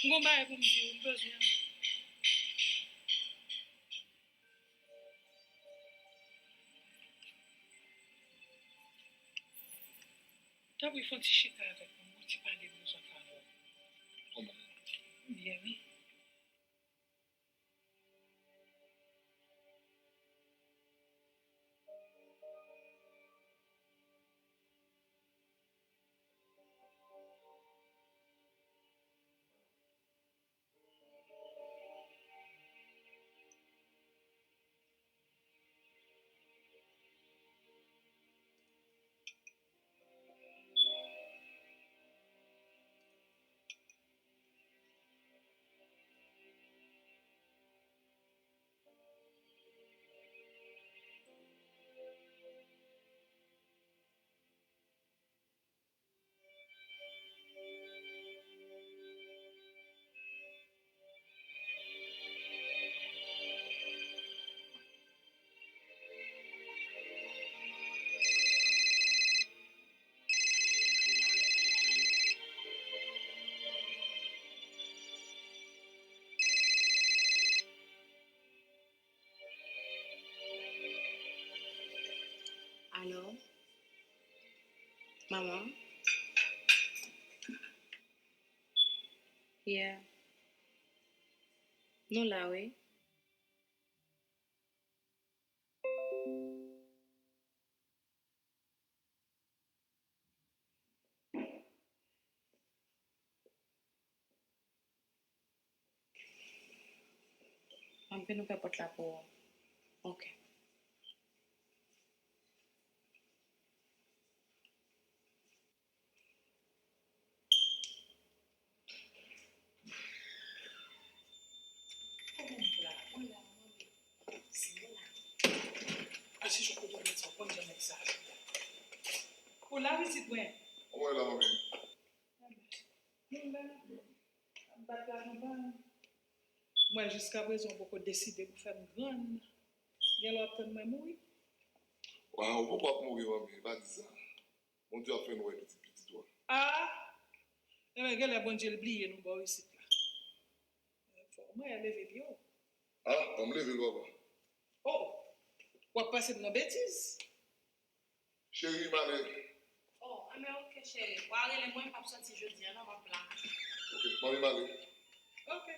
Gon ba pour me dire besoin. T'as vu faut chita avec moi, tu parles de besoin faveur. Comment? Bien oui. Allô? Maman? Yeah. Non là, oui. On peut nous faire porte là pour. Ok. Ah si je peux te mettre ça, prends un message. Pour la visite, ouais. Ouais, là, oui. Moi, jusqu'à présent, on peut décider de faire une grande. Il y a l'autre de mourir. Ouais, on peut pas mourir, mais pas dire ça. Mon Dieu a fait une petite toi. Ah! Eh bien, quel est bon Dieu oublié, nous, bah, ici. Moi, elle est levé, yo. Ah, on me lève le baba. Oh! On va passer de nos bêtises. Chérie, ma mère. Oh, mais ok, chérie. Pour aller les moins, pas sortir jeudi, non, ma plan. Ok, mamie, ma mère. Ok.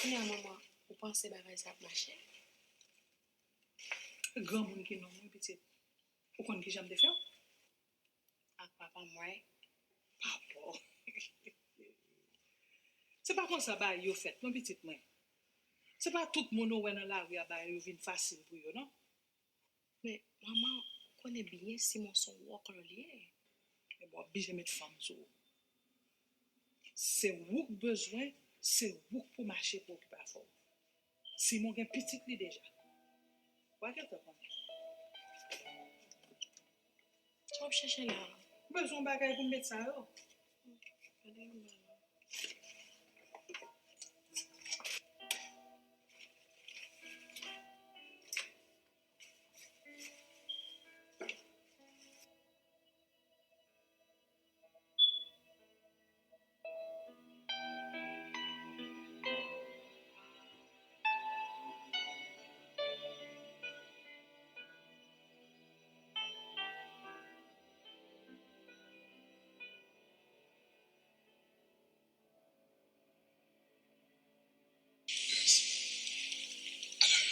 Non, maman, vous pensez que ça va marcher? Grand monde qui non, mon petit. Vous connaissez qui j'aime de faire? Ah, papa, moi. Papa. C'est pas comme ça, bah, yo fait, mon petit, moi. C'est pas tout le monde qui est dans la rue, bah, yo vient facile pour yo, non? Mais, maman, vous connaissez bien si mon son walk le lié. Mais bon, bien mettre femme sur. C'est vous qui besoin, c'est vous pour marcher pour occuper fort. Si mon gain petit li déjà. Quoi que tu Tu vas chercher là. besoin bagay pour mettre ça là. Alors,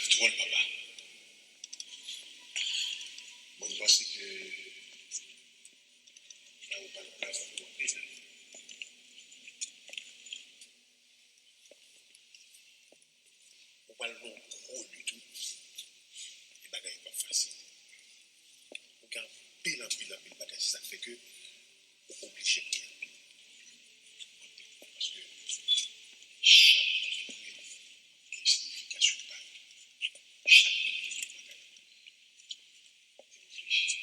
tu vois le papa. Moi, je pense que là, on parle de place pour l'entreprise. On parle de gros du tout. Les bagages sont pas faciles. On garde pile en bagages. Ça fait que on est obligé de payer. Parce que chaque entreprise a une signification par chaque entreprise. Réfléchis.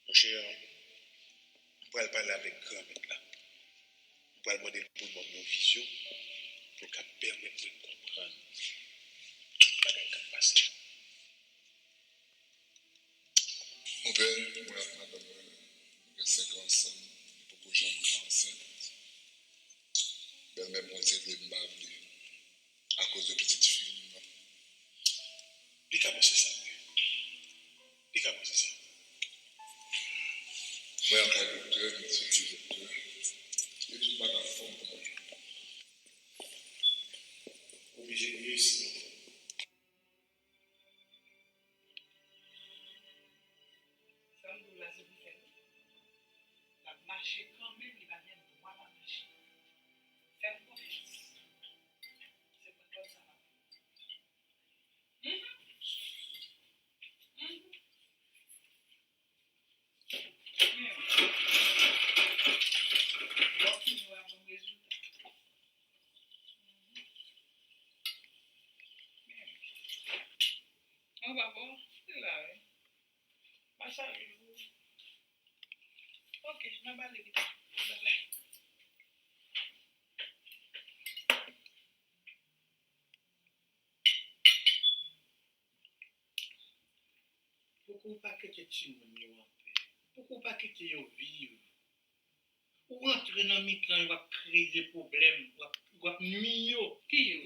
Mon cher, on va parler avec grand mec là. On va demander pour nous une vision pour qu'elle permette de comprendre tout le bagage qui a passé. Mon père, moi, madame, nous 5 ans ensemble, pour que j'aime enceinte. Belle-mère, moi, c'est de m'appeler à cause de petite fille. Puis comment c'est ça? Puis comment c'est ça? Moi, en tant que docteur, je suis docteur. Et tout le monde a forme pour moi. Obligé de mieux sinon. Ça me doit se faire. La marcher quand même, il va bien droit à marcher. Faire confiance. C'est pas comme ça. Donc, il va avoir un bon résultat. On va voir. C'est là, hein. Pas ça, ok, je m'en bats les vite. Bye. Pourquoi pas que tu m'en en paix? Pourquoi pas que tu vivre? Ou rentrer dans mes temps, il va créer des problèmes, il va mieux. Qui est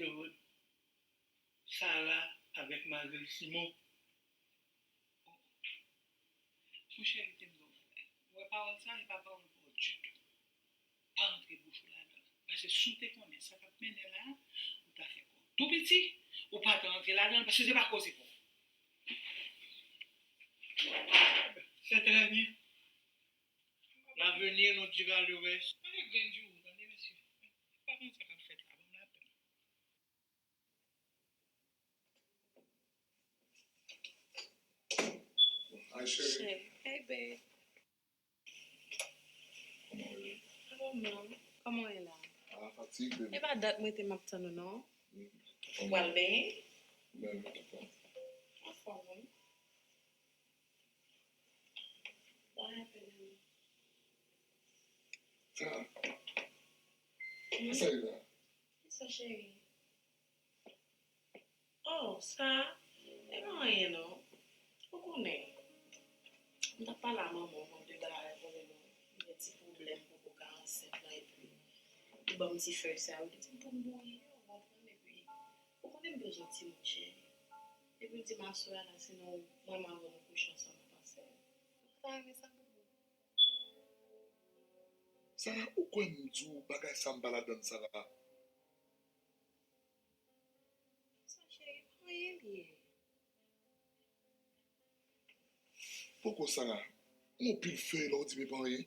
Ça là, avec Marie Simon. Mon chéri, t'es bon. Ouais, parole ça, et pas parole pour du tout. Pas rentrer bouche là-dedans. Parce que sous tes connaissances, ça va te mener là, ou t'as fait quoi? Tout petit, ou pas te rentrer là-dedans, parce que c'est pas causé pour. C'est très bien. L'avenir nous dira le reste. Avec 20 jours, attendez, monsieur. Par contre, ça va faire là, bon, là. Ah, chérie, Hey, babe. comment elle est? Comment? Comment est là? Ah, fatigue, bébé. Et pas date moi t'es m'attend non? Comment Well, ben. Même, papa. Enfin, oui. What happened? Ça, ça y va. Ça, chérie. Oh, ça? Et non, rien, non? Vous connaissez? On n'a pas la maman, on te garde pour le nom. Il y a des petits problèmes pour 47 là et puis. Il va me dire faire ça, il dit pour mourir, on va prendre et puis. Vous connaissez bien gentil, mon chéri. Et puis, il dit ma soeur là, sinon, moi, ma maman couche ensemble passer. Vous avez ça pour vous? Ça, pourquoi nous disons bagay ça me balade dans ça là? Ça, chérie, rien bien. Pourquoi ça là? On peut le faire là, on dit mais pas rien.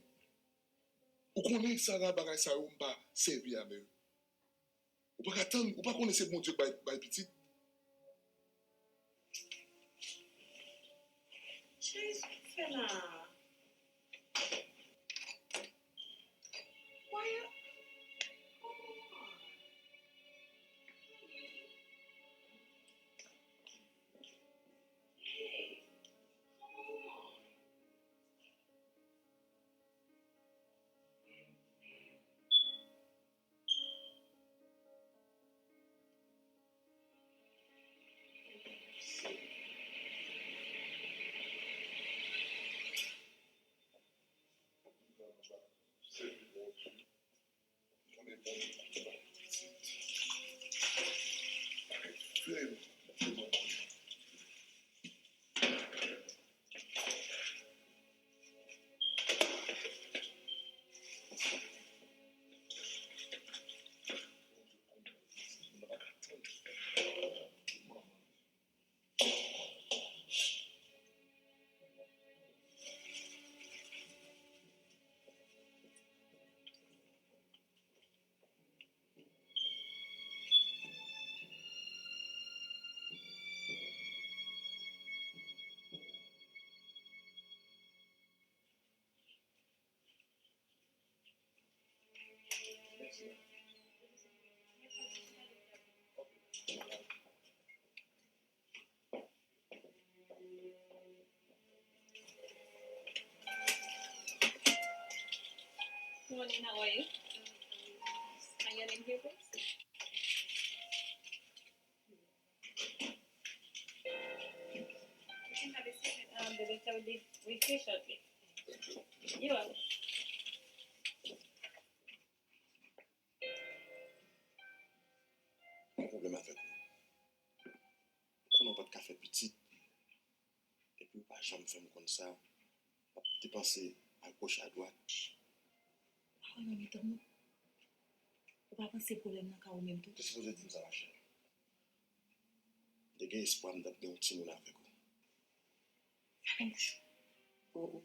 Ou connaît ça là, bagay ça ou pas servi à eux. Ou pas attendre, ou pas connaître mon Dieu by petit. Chérie, ce que tu fais là? Why? Hey, come on. Servi mon Dieu. On est bon. Fais-le. Morning, how are you? Are your name here, please? so we'll see shortly. You're welcome. Un problème avec nous. On n'a pas de café petit. Et puis, pas jamais faire comme ça. Dépenser à gauche, à droite. Ah non, mais t'as nous. On va penser problème dans le même tout. Qu'est-ce que vous dites, ça, ma chère? Des gars, espoir de gagner un petit monde avec vous. Ça me bouche. Oh.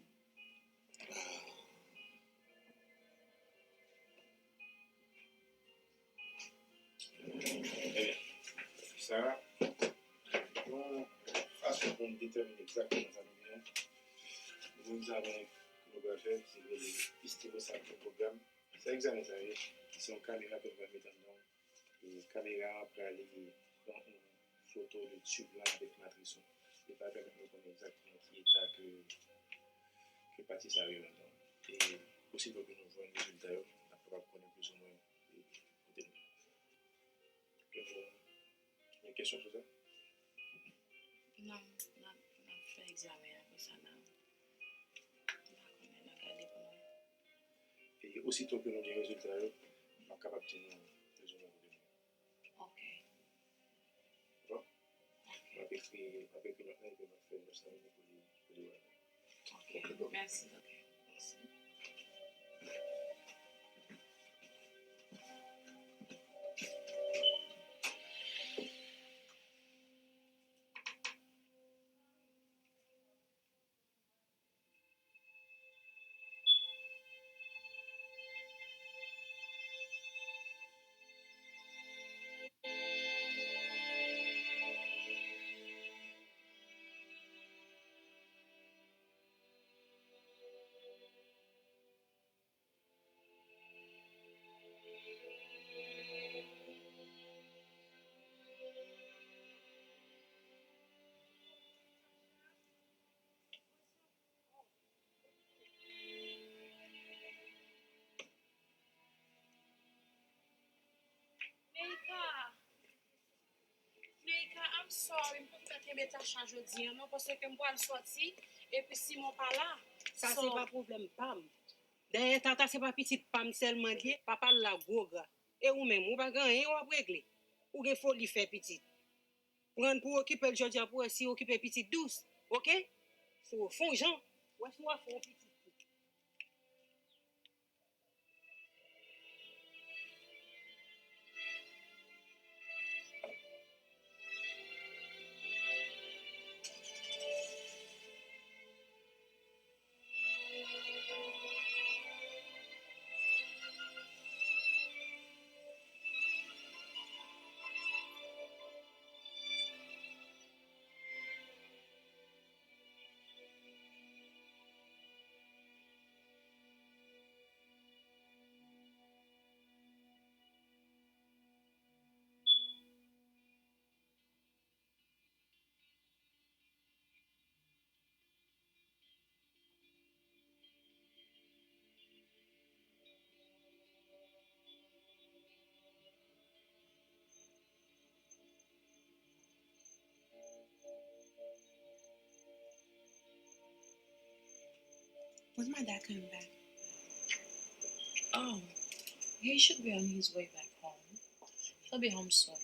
Ça, bon, façon pour nous déterminer exactement ça nous vient. Nous examen que nous devons faire, c'est le stylo-sac du programme. C'est examen, ça veut dire, c'est une caméra que nous allons mettre dedans. Une caméra pour aller prendre une photo de tube là avec matrice. Et pas permettre de connaître exactement qui état que partie ça arrive dedans. Et aussi pour que nous voyons les résultats, on va pouvoir connaître plus ou moins côté nous. Il y a une question sur ça? Non, fait examen après ça, non. On a gardé pour nous. Et aussitôt que nous avons les résultats, on est capable de nous résoudre. Ok. Bon? On va écrire notre mail et on va faire nos salles pour les Ok, merci. Merci. Neika, I'm sorry, m pou mwen kebe ta chan jodi, non, parce que m pou al sorti, et puis si mon pas là, Ça, c'est pas problème, pam. D'ailleurs, tata, c'est pas petit pam seulement lié, papa la goga. Et ou même, ou pas gagner, ou à régler. Ou qu'il faut lui faire petit. Prendre pour occuper le jodi pour aussi occuper petit douce, ok? Faut fond Jean. Ouais, soit fond petit. When's my dad coming back? Oh, he should be on his way back home. He'll be home soon.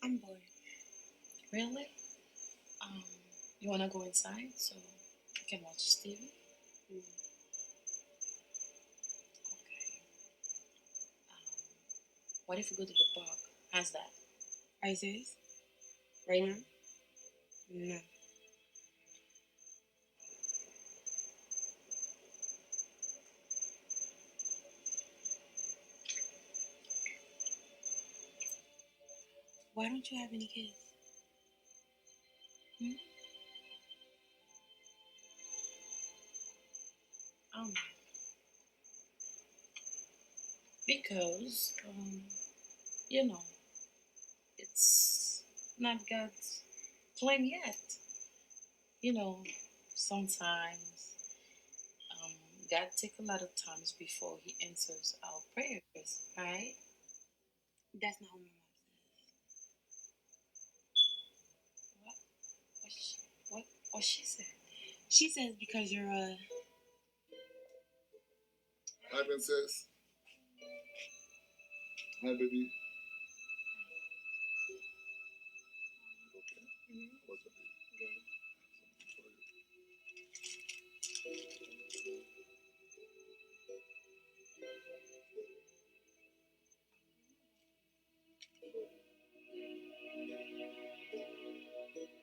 I'm bored. Really? You wanna go inside so you can watch TV? Mm. Okay. What if we go to the park? How's that? Are you serious? Right now? No. Why don't you have any kids? Because it's not God's plan yet. Sometimes God takes a lot of times before He answers our prayers, right? That's not what my mom says. What she said? She says because you're a... Hi, princess. Hi, baby. Okay. What's up, baby?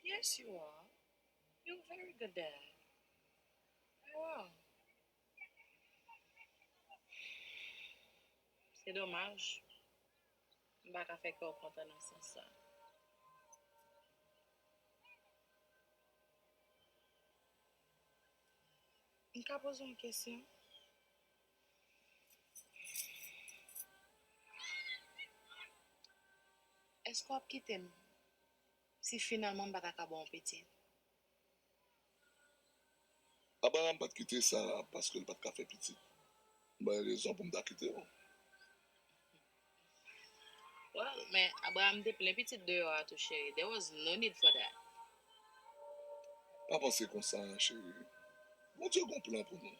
Yes, you are. You're a very good dad. Wow. C'est dommage. Mba ka fè kò kontan nan sens sa. Mka pose une question. Est-ce qu'on quitte nous si finalement mba ka bon petit? Abraham pas quitter ça parce que le pas de café petit. Ben, raison pour me quitter. Well, mais Abraham te plein petit dehors à toucher. There was no need for that. Pas penser comme ça, chérie. Mon Dieu, bon plan pour nous.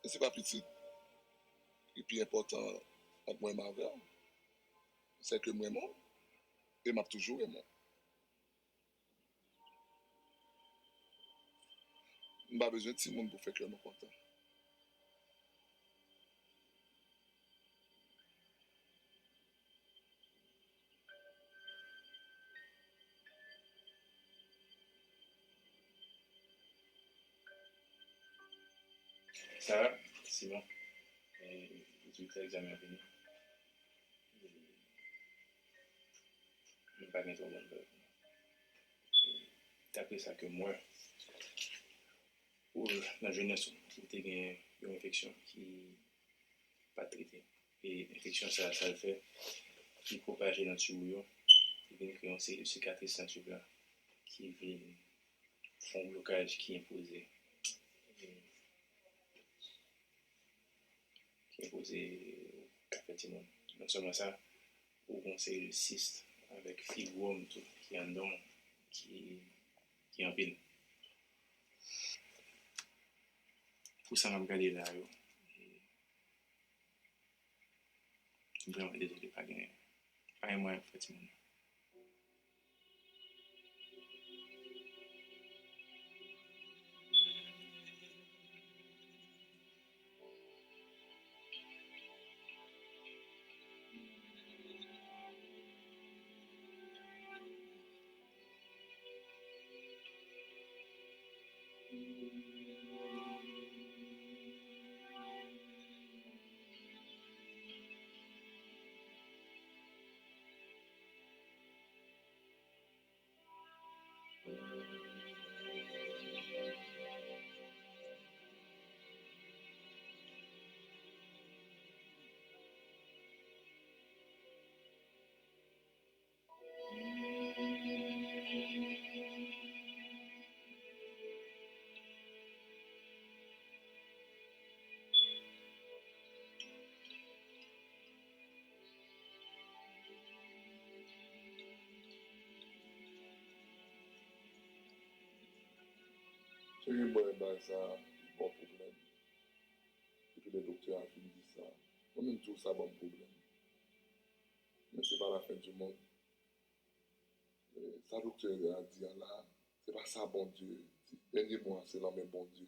Et c'est pas petit. Et puis important, avec moi et ma mère, c'est que moi, moi, et m'a toujours aimé. Je n'ai pas besoin de tout le monde pour faire que je suis content. Sarah, Simon, les résultats examen venus. Je ne pas trop bon. D'après ça que moi, pour la jeunesse, il y a une infection qui n'est pas traitée. Et l'infection, ça le fait, qui propage dans le tuyau, qui vient créer une cicatrice dans le tuyau. qui viennent font blocage qui imposé. Qui imposé au café Timon. Non seulement ça, au conseil de cyste avec fibrome tout qui en dedans, qui en pile. Pour ça, je regarde là. Vraiment désolé, pas gagné. Pas moi, effectivement. C'est une bonne base, ça, bon problème. Et puis le docteur a fini dit ça. Moi-même, tout ça, bon problème. Mais c'est pas la fin du monde. Ça, docteur a dit là, c'est pas ça, bon Dieu. Dernier mois, c'est là, mais bon Dieu.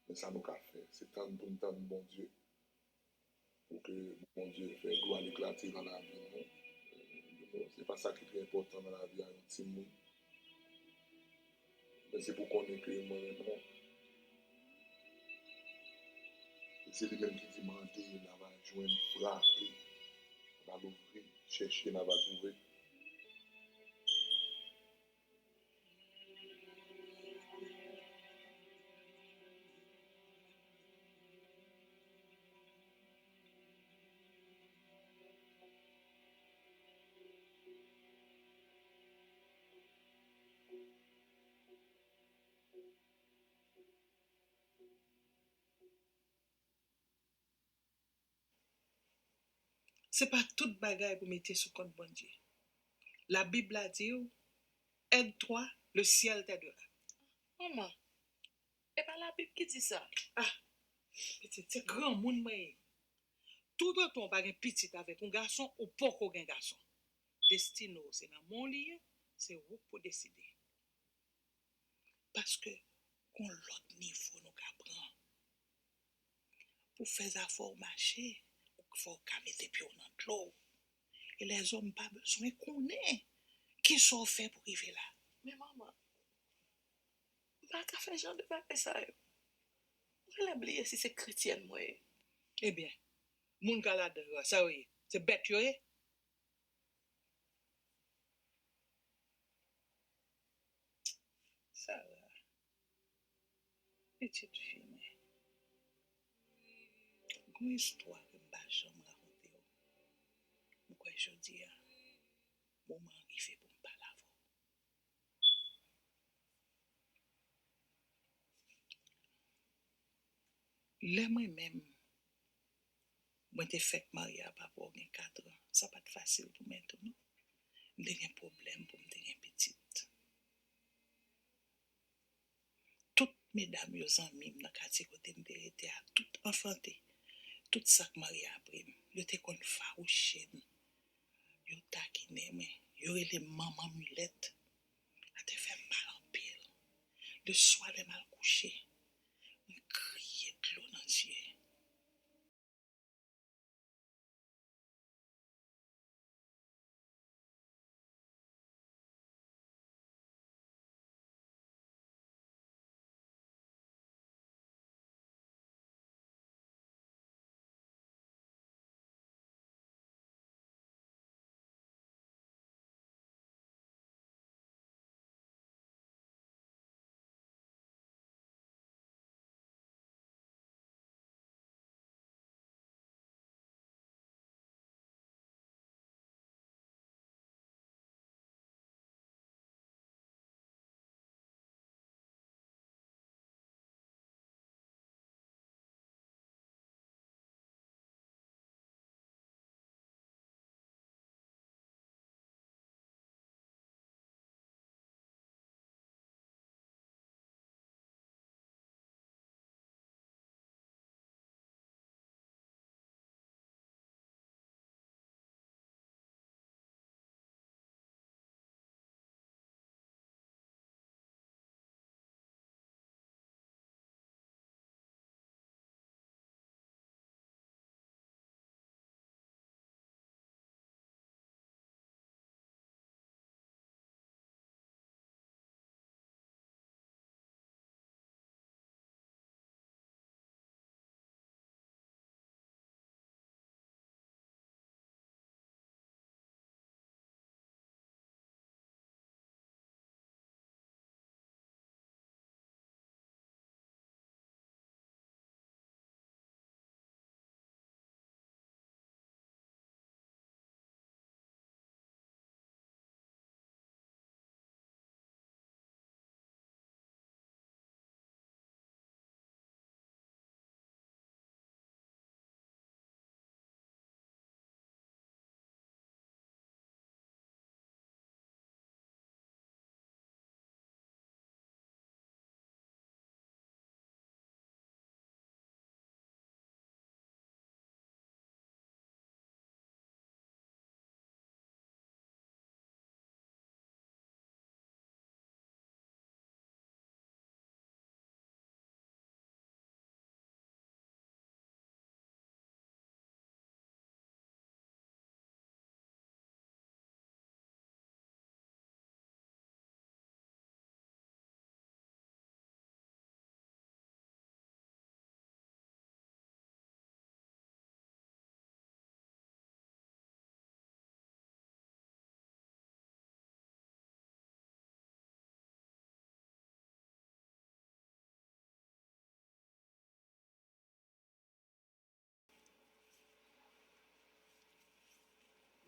Mais ça, nous qu'a fait. C'est tant pour tant bon Dieu. Pour que bon Dieu fait gloire éclater dans la vie. C'est pas ça qui est très important dans la vie à un petit monde. Mais c'est pour qu'on ait que moi-même, non. Et c'est lui-même qui dit, mentir, il va joindre, frapper, il va l'ouvrir, chercher, il va trouver. C'est pas toute bagaille pour mettre sous compte bon Dieu. La Bible a dit, aide-toi, le ciel t'aidera. Maman, et pas la Bible qui dit ça. Ah, petit, c'est grand monde, mais tout autant pas un petit avec un garçon ou pas un garçon. Destino, c'est dans mon lit, c'est vous pour décider. Parce que, qu'on l'autre niveau nous prend. Pour faire ça, faut marcher, il faut mettre les pieds dans l'eau. Et les hommes pas besoin qu'on ait. Qui sont faits pour arriver là? Mais maman, pas qu'à faire genre de pas ça. Je l'ai oublié si c'est chrétienne, moi. Eh bien, moun kalade, ça oui, c'est bête, yo, eh? Ça va. Petite fille, mais. Une histoire que je jamais raconter. Pourquoi je dis, moment arrivé pour me parler avant. Là, moi-même, moi, j'ai fait marier à papa pour 4 ans. Ça n'a pas été facile pour maintenant. J'ai un problème pour me tenir petite. Toutes mesdames, yo amis, dans le quartier côté me étaient à toutes enfantées. Tout ça que Marie a appris, yo te kon farouché, yo taquiné, mais yo les maman mulette, a te fait mal en pile. Le soir, de mal couché, on criait de l'eau dans les yeux.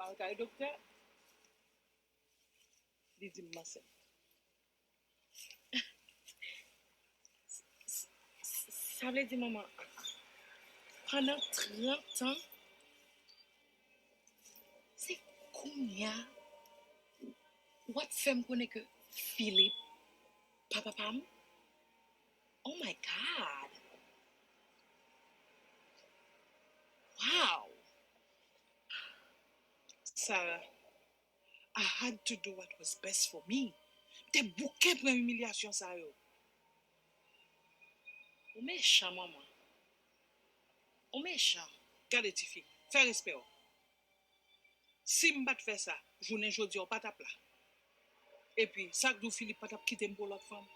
Par le docteur, il dit enceinte. Ça veut dire, maman, pendant 30 ans, c'est combien what fait me connaître que Philippe, papa pam? Oh my God. Wow. Sarah, I had to do what was best for me. T'es bouquet pour humiliation, ça yo. Ou méchant, maman. Ou méchant. Gardez ti fille, fais respect. Si m'bat faire ça, journée jodi on pas tap là. Et puis, ça que Philippe pas tap quitter pour l'autre femme.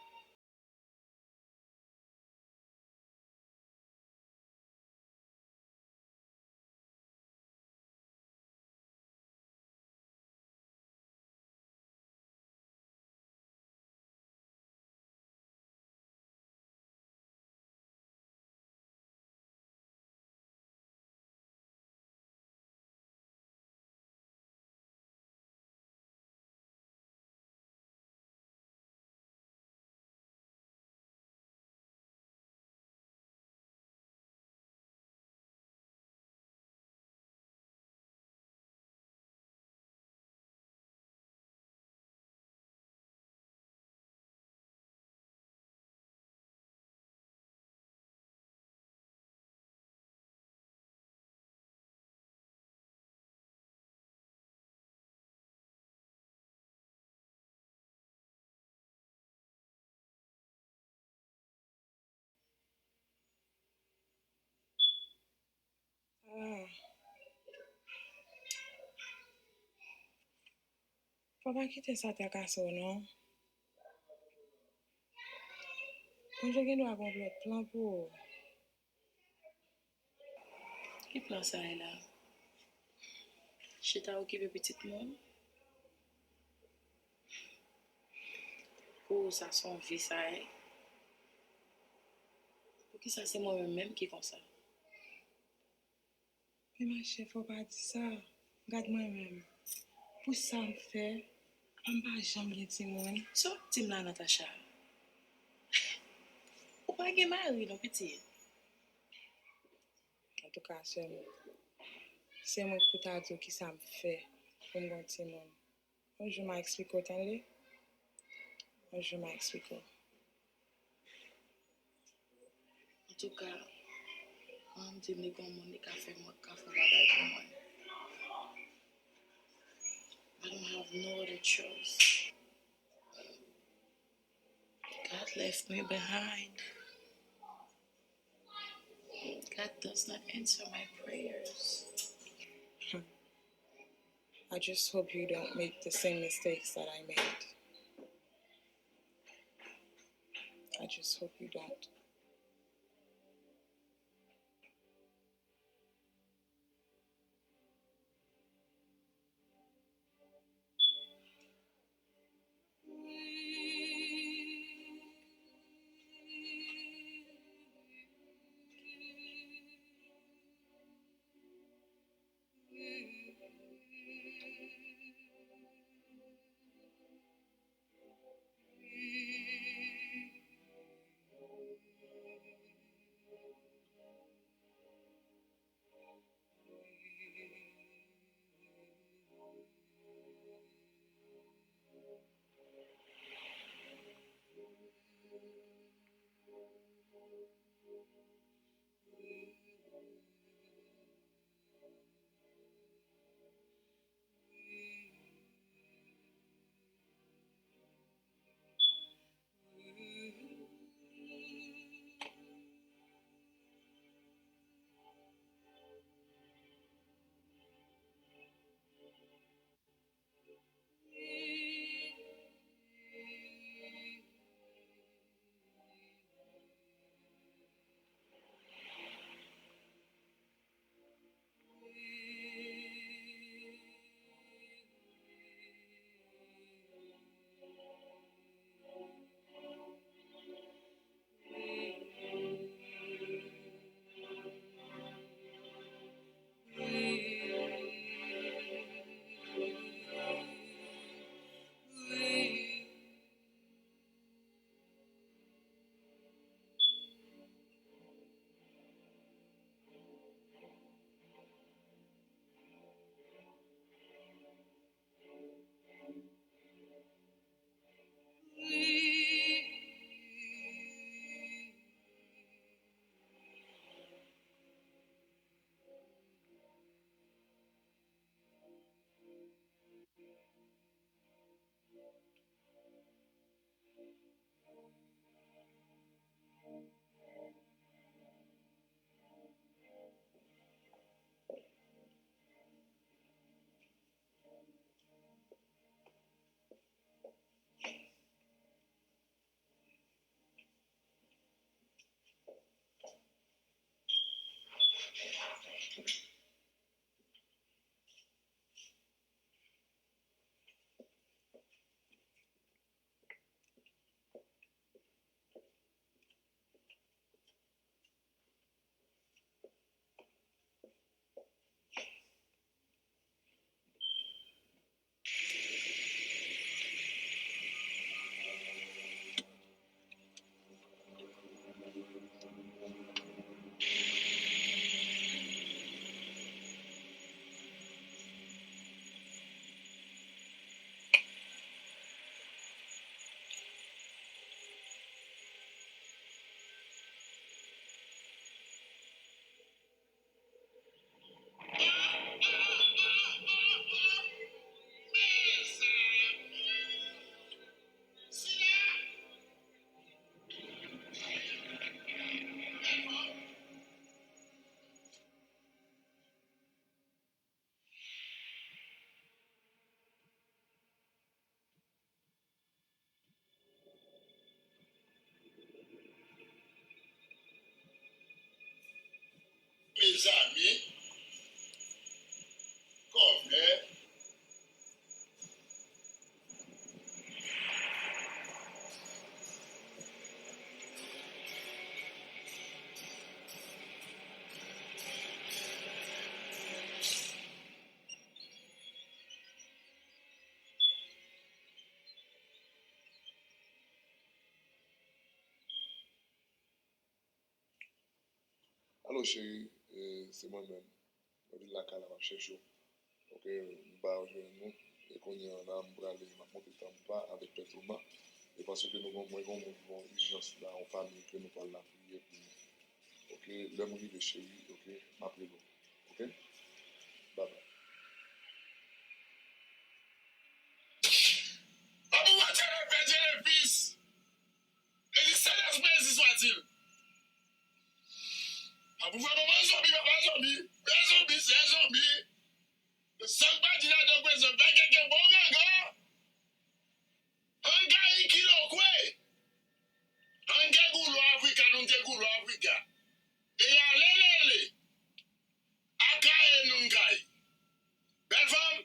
Faut pas quitter ça ta casse, non? Quand je dois avoir un plan pour. Qui plan ça là? Je t'ai occupé petit monde. Pour ça son vie ça est. Pour qui ça c'est moi-même qui comme ça. Mais ma chef, faut pas dire ça. Regarde moi-même. Pour ça me fait, on va jamais dire monde. So, tim la Natacha. Ou pas gen mari non petit. En tout cas, c'est moi pour ta dire qui ça me fait pour me dire monde. Je m'explique autant là. Je m'explique. En tout cas, on dit me gon monde qui fait moi qui fait bagay pour moi. I don't have no other choice. God left me behind. God does not answer my prayers. I just hope you don't make the same mistakes that I made. I just hope you don't. Mes amis, comme allô chérie, c'est moi-même. Je vais la cale à chercher. Ok, je vais rejoindre nous. Et qu'on y en a, je vais aller monter en bas avec Petroma. Et parce que nous avons moins de urgence là en famille que nous parlons la prière pour nous. Ok, l'homme arrive chérie, ok, m'appelez-vous. Ok, bye bye. Abou, tu es le fils. Et il s'est laissé soit-il. Abou, vraiment, un zombie, c'est un zombie. Le sang pas dit là, donc, c'est un paquet qui est bon, gars. Un gars qui l'a quoi? Un gars qui l'a Afrique, un gars qui l'a Afrique. Et il y a l'élélé. Akaye Nungai. Belle femme,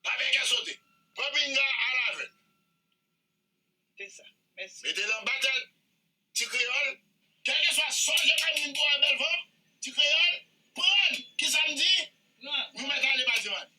avec un sauté. Popinga à la veine. C'est ça. Merci. Mettez dans la bataille, petit créole. Quel que soit son que comme une bois belle femme, petit créole, prendre, qui ça me dit? Non. Vous mettez dans les bâtiments.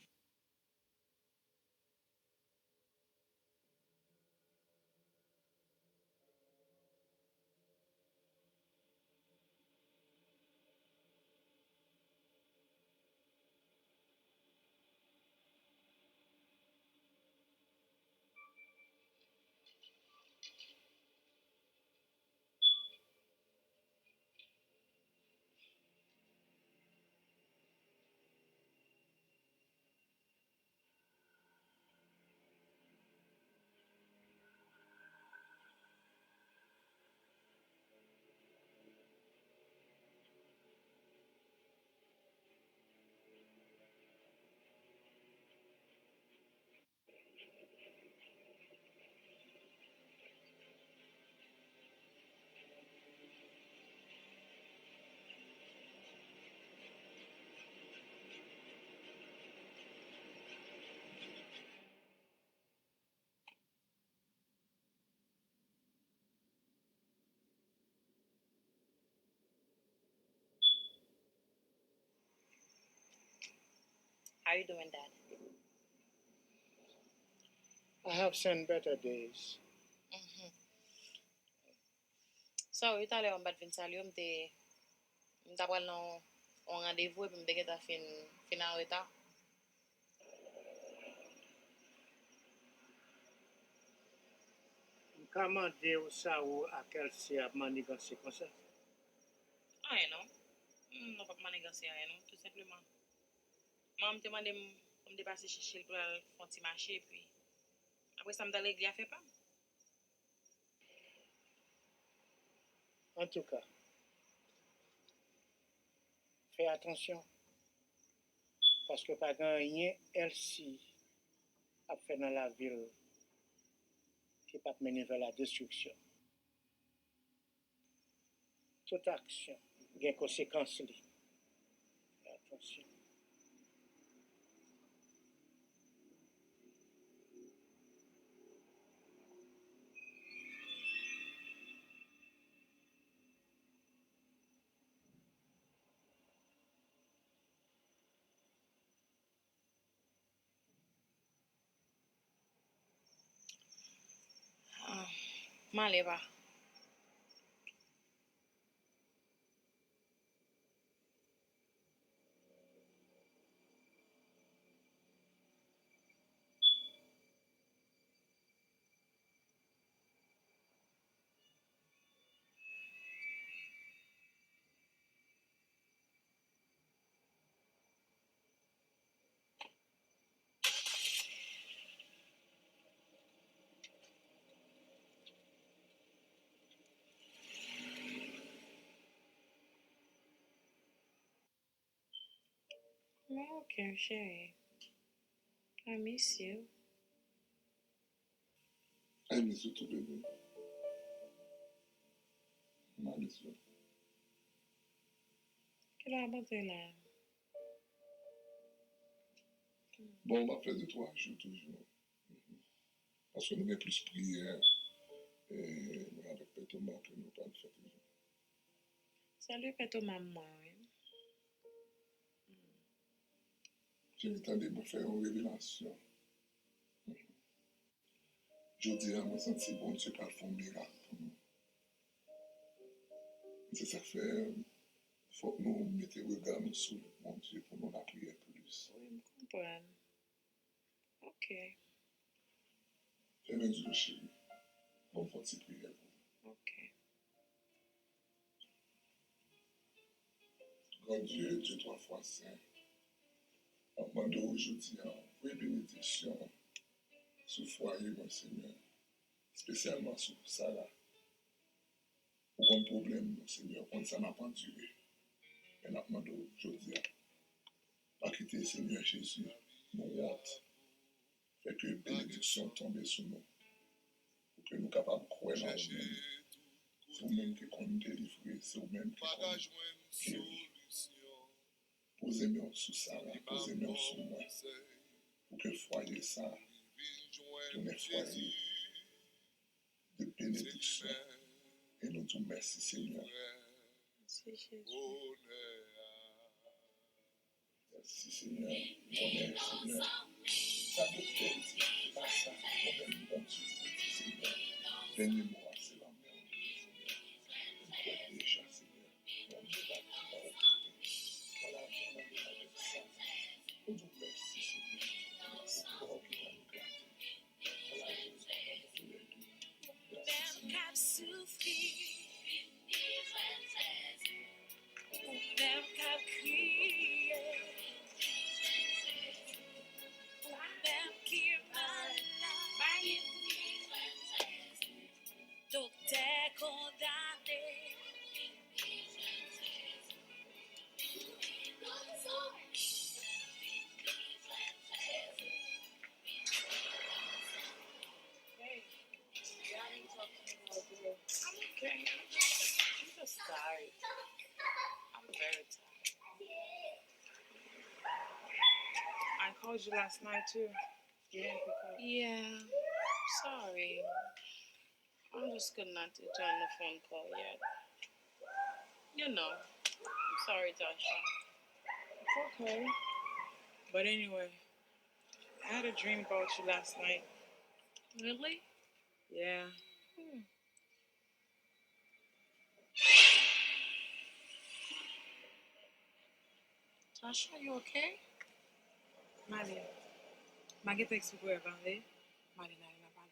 How you doing, Dad? I have seen better days. Mm-hmm. So, you tell me about Vincalium, m'ta pral nan on rendez-vous et puis m'te ta fin en retard. Comment dire ça ou à quel si a manigancé comme ça? Ah, non. Non, pas manigancer rien, non, tout simplement. Moi, me demande pour me dépasser chez pour aller faire un petit marché et puis après ça me dans l'église à faire pas. En tout cas, fais attention. Parce que pas rien Elsie a fait dans la ville qui peut mener vers la destruction. Toute action a des conséquences. fonction. Ah, male ba? Okay, chérie. I miss you. I miss you too, baby. I miss you. Quelle heure est là? Bon, on va faire 2-3 jours toujours. Parce que nous avons plus prière. Et avec Père Thomas, que nous pas le faire toujours. Salut, Peto maman. J'ai eu le temps de me faire une révélation. Je dis à moi, c'est bon Dieu qui a fait un miracle pour nous. C'est ça que fait, il faut que nous mettions le regard nous sur mon Dieu pour nous la prière plus. Oui, je comprends. Ok, Fais mes yeux chérie. Bon, faut que tu pries pour nous. ok. Grand Dieu, Dieu 3 fois saint. On demande aujourd'hui une bénédiction sur le foyer, mon Seigneur. Spécialement sur Sarah. Aucun problème, mon Seigneur, quand ça n'a pas duré. Et nous demandons aujourd'hui, pas quitter Seigneur Jésus, nous honte. Fait que bénédiction tombe sur nous. Pour que nous soyons capables de croire en nous. C'est vous-même qui compte délivrer, c'est vous-même qui compte guérir. Posez-moi sous Sarah, posez-moi sous moi. Pour que foyer ça, tourne foyer de bénédiction. Et nous disons merci Seigneur. Merci Jésus. Merci Seigneur. Honneur Seigneur. Ça doit être dit, c'est pas ça. Nous-mêmes, bon Dieu, Seigneur. Dernier mot, c'est la mère de Seigneur. Nous croyons déjà Seigneur. Mon Dieu va tout opérer. Voilà, nous demandons avec ça. Nous disons merci Seigneur. Merci pour qui va nous garder. Voilà, nous demandons de tout. Merci Seigneur. Okay. I'm just tired. I'm very tired. I called you last night too. You didn't pick up. Yeah. Sorry. I just could not return the phone call yet. You know. I'm sorry, Tasha. It's okay. But anyway, I had a dream about you last night. Really? Yeah. Tasha, you okay? Maria. Magita explico eu falei. Marina, na bala.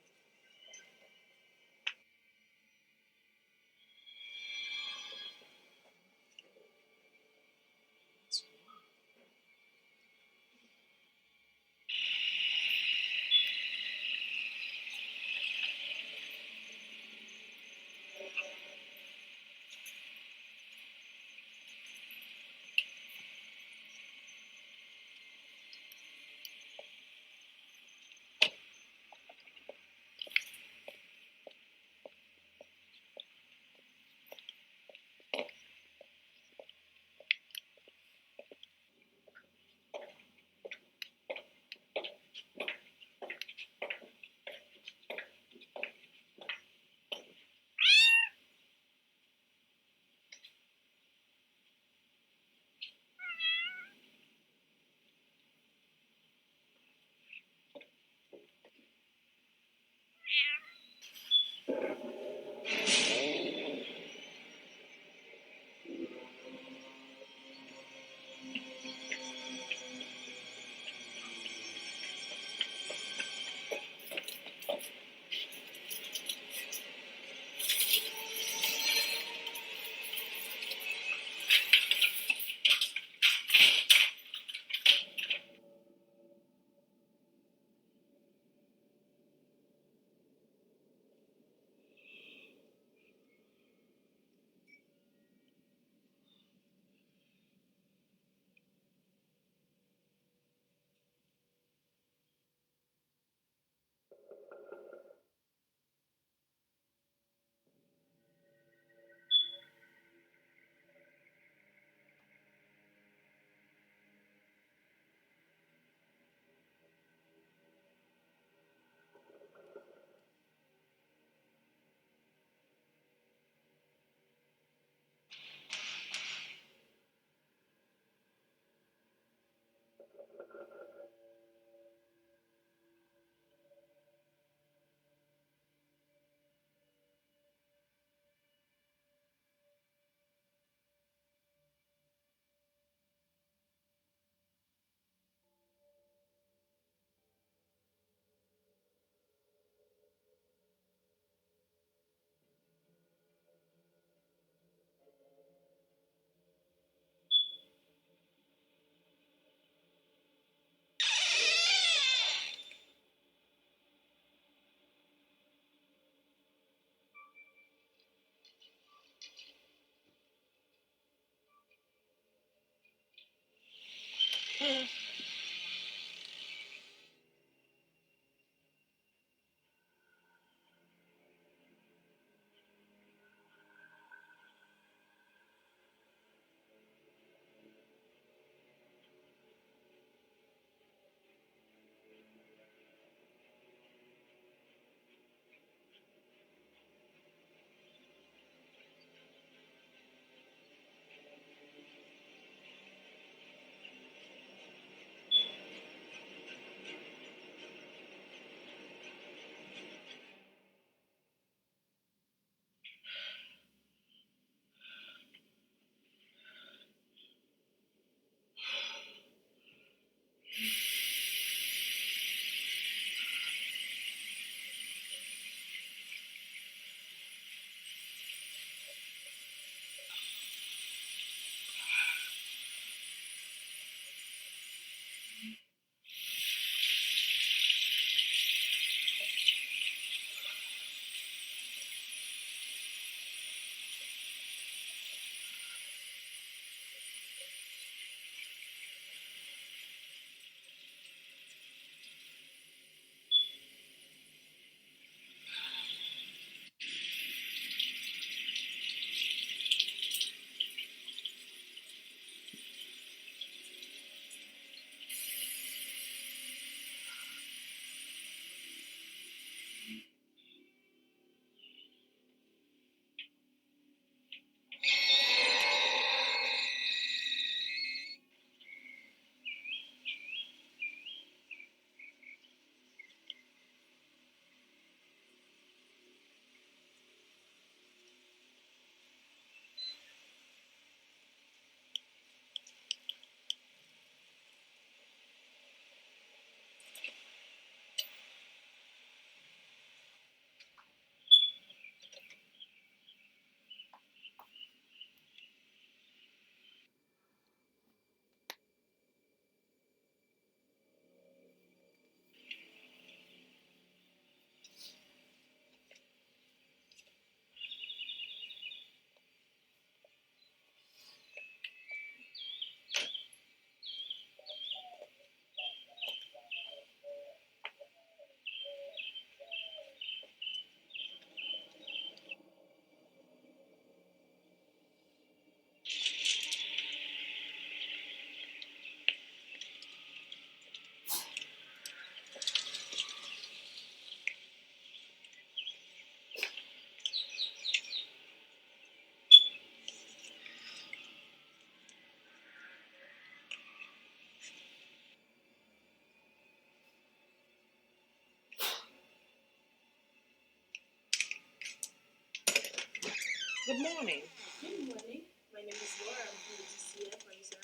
morning. Good morning. My name is Laura. I'm from the GCF. Are you sir?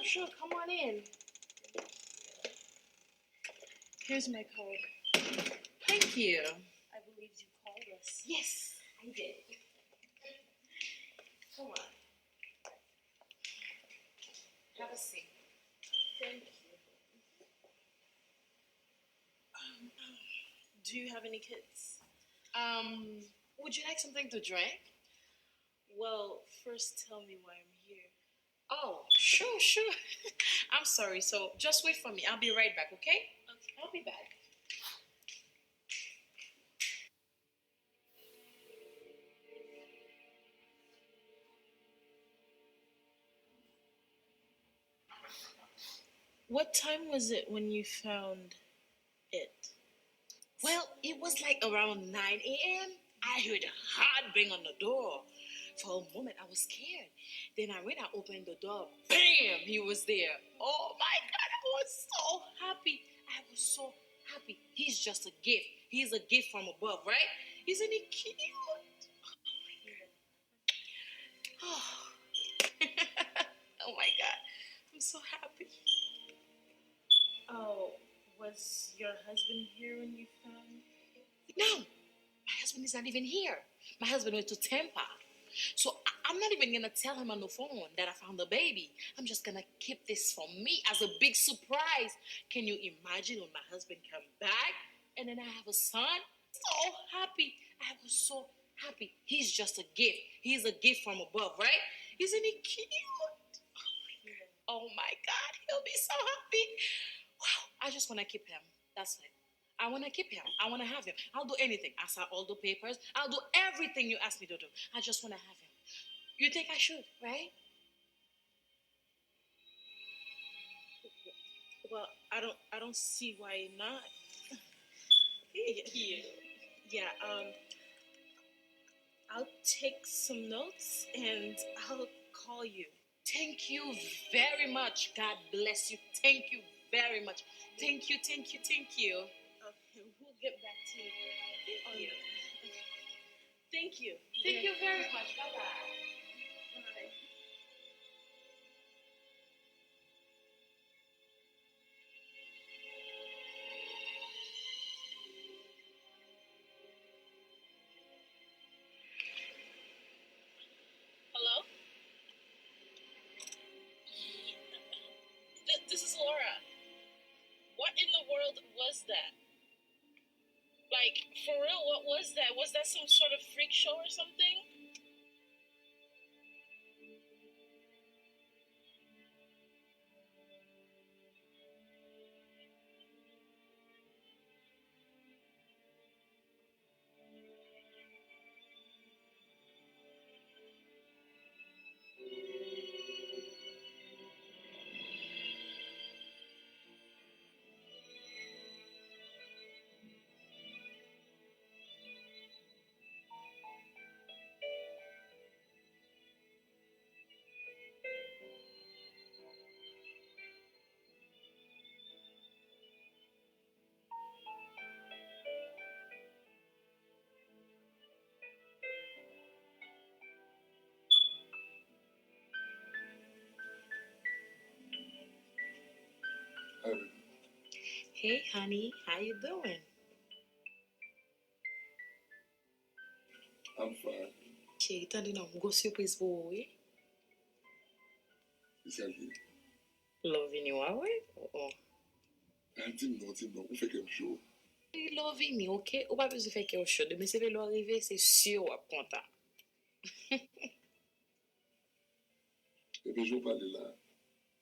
Sure. Come on in. Here's my card. Thank you. I believe you called us. Yes. I did. Come on. Have a seat. Thank you. Do you have any kids? Would you like something to drink? Well, first tell me why I'm here. Oh, sure. I'm sorry. So just wait for me. I'll be right back, okay? Okay. I'll be back. What time was it when you found it? Well, it was like around 9 a.m. I heard a hard bang on the door. For a moment, I was scared. Then when I opened the door, bam, he was there. Oh my God, I was so happy. I was so happy. He's just a gift. He's a gift from above, right? Isn't he cute? Oh, oh my God, I'm so happy. Oh, was your husband here when you found it? No, my husband is not even here. My husband went to Tampa. So I'm not even gonna tell him on the phone that I found the baby. I'm just gonna keep this for me as a big surprise. Can you imagine when my husband come back and then I have a son? So happy. I was so happy. He's just a gift. He's a gift from above, right? Isn't he cute? Oh my God, he'll be so happy. Wow, I just wanna keep him. That's it. I want to keep him. I want to have him. I'll do anything. I'll sign all the papers. I'll do everything you ask me to do. I just want to have him. You think I should, right? Well, I don't see why not. Thank you. Yeah, I'll take some notes and I'll call you. Thank you very much. God bless you. Thank you very much. Thank you. Okay, we'll get back to you. Thank you. Thank you. Thank you very much. Bye-bye. Bye. Hello? This is Laura. What in the world was that? Like, for real, what was that? Was that some sort of freak show or something? Hi, baby. Hey, honey, how you doing? I'm fine. Chérie, t'as dit non, go surprise pour vous, oui? It's healthy. Loving you, ah ouais? Oh. Dis-moi, où fait quelque chose? Loving you, ok? Ou pas besoin de faire quelque chose. Mais c'est le arrivé, c'est sûr, ou content. Et puis, je vais parler là.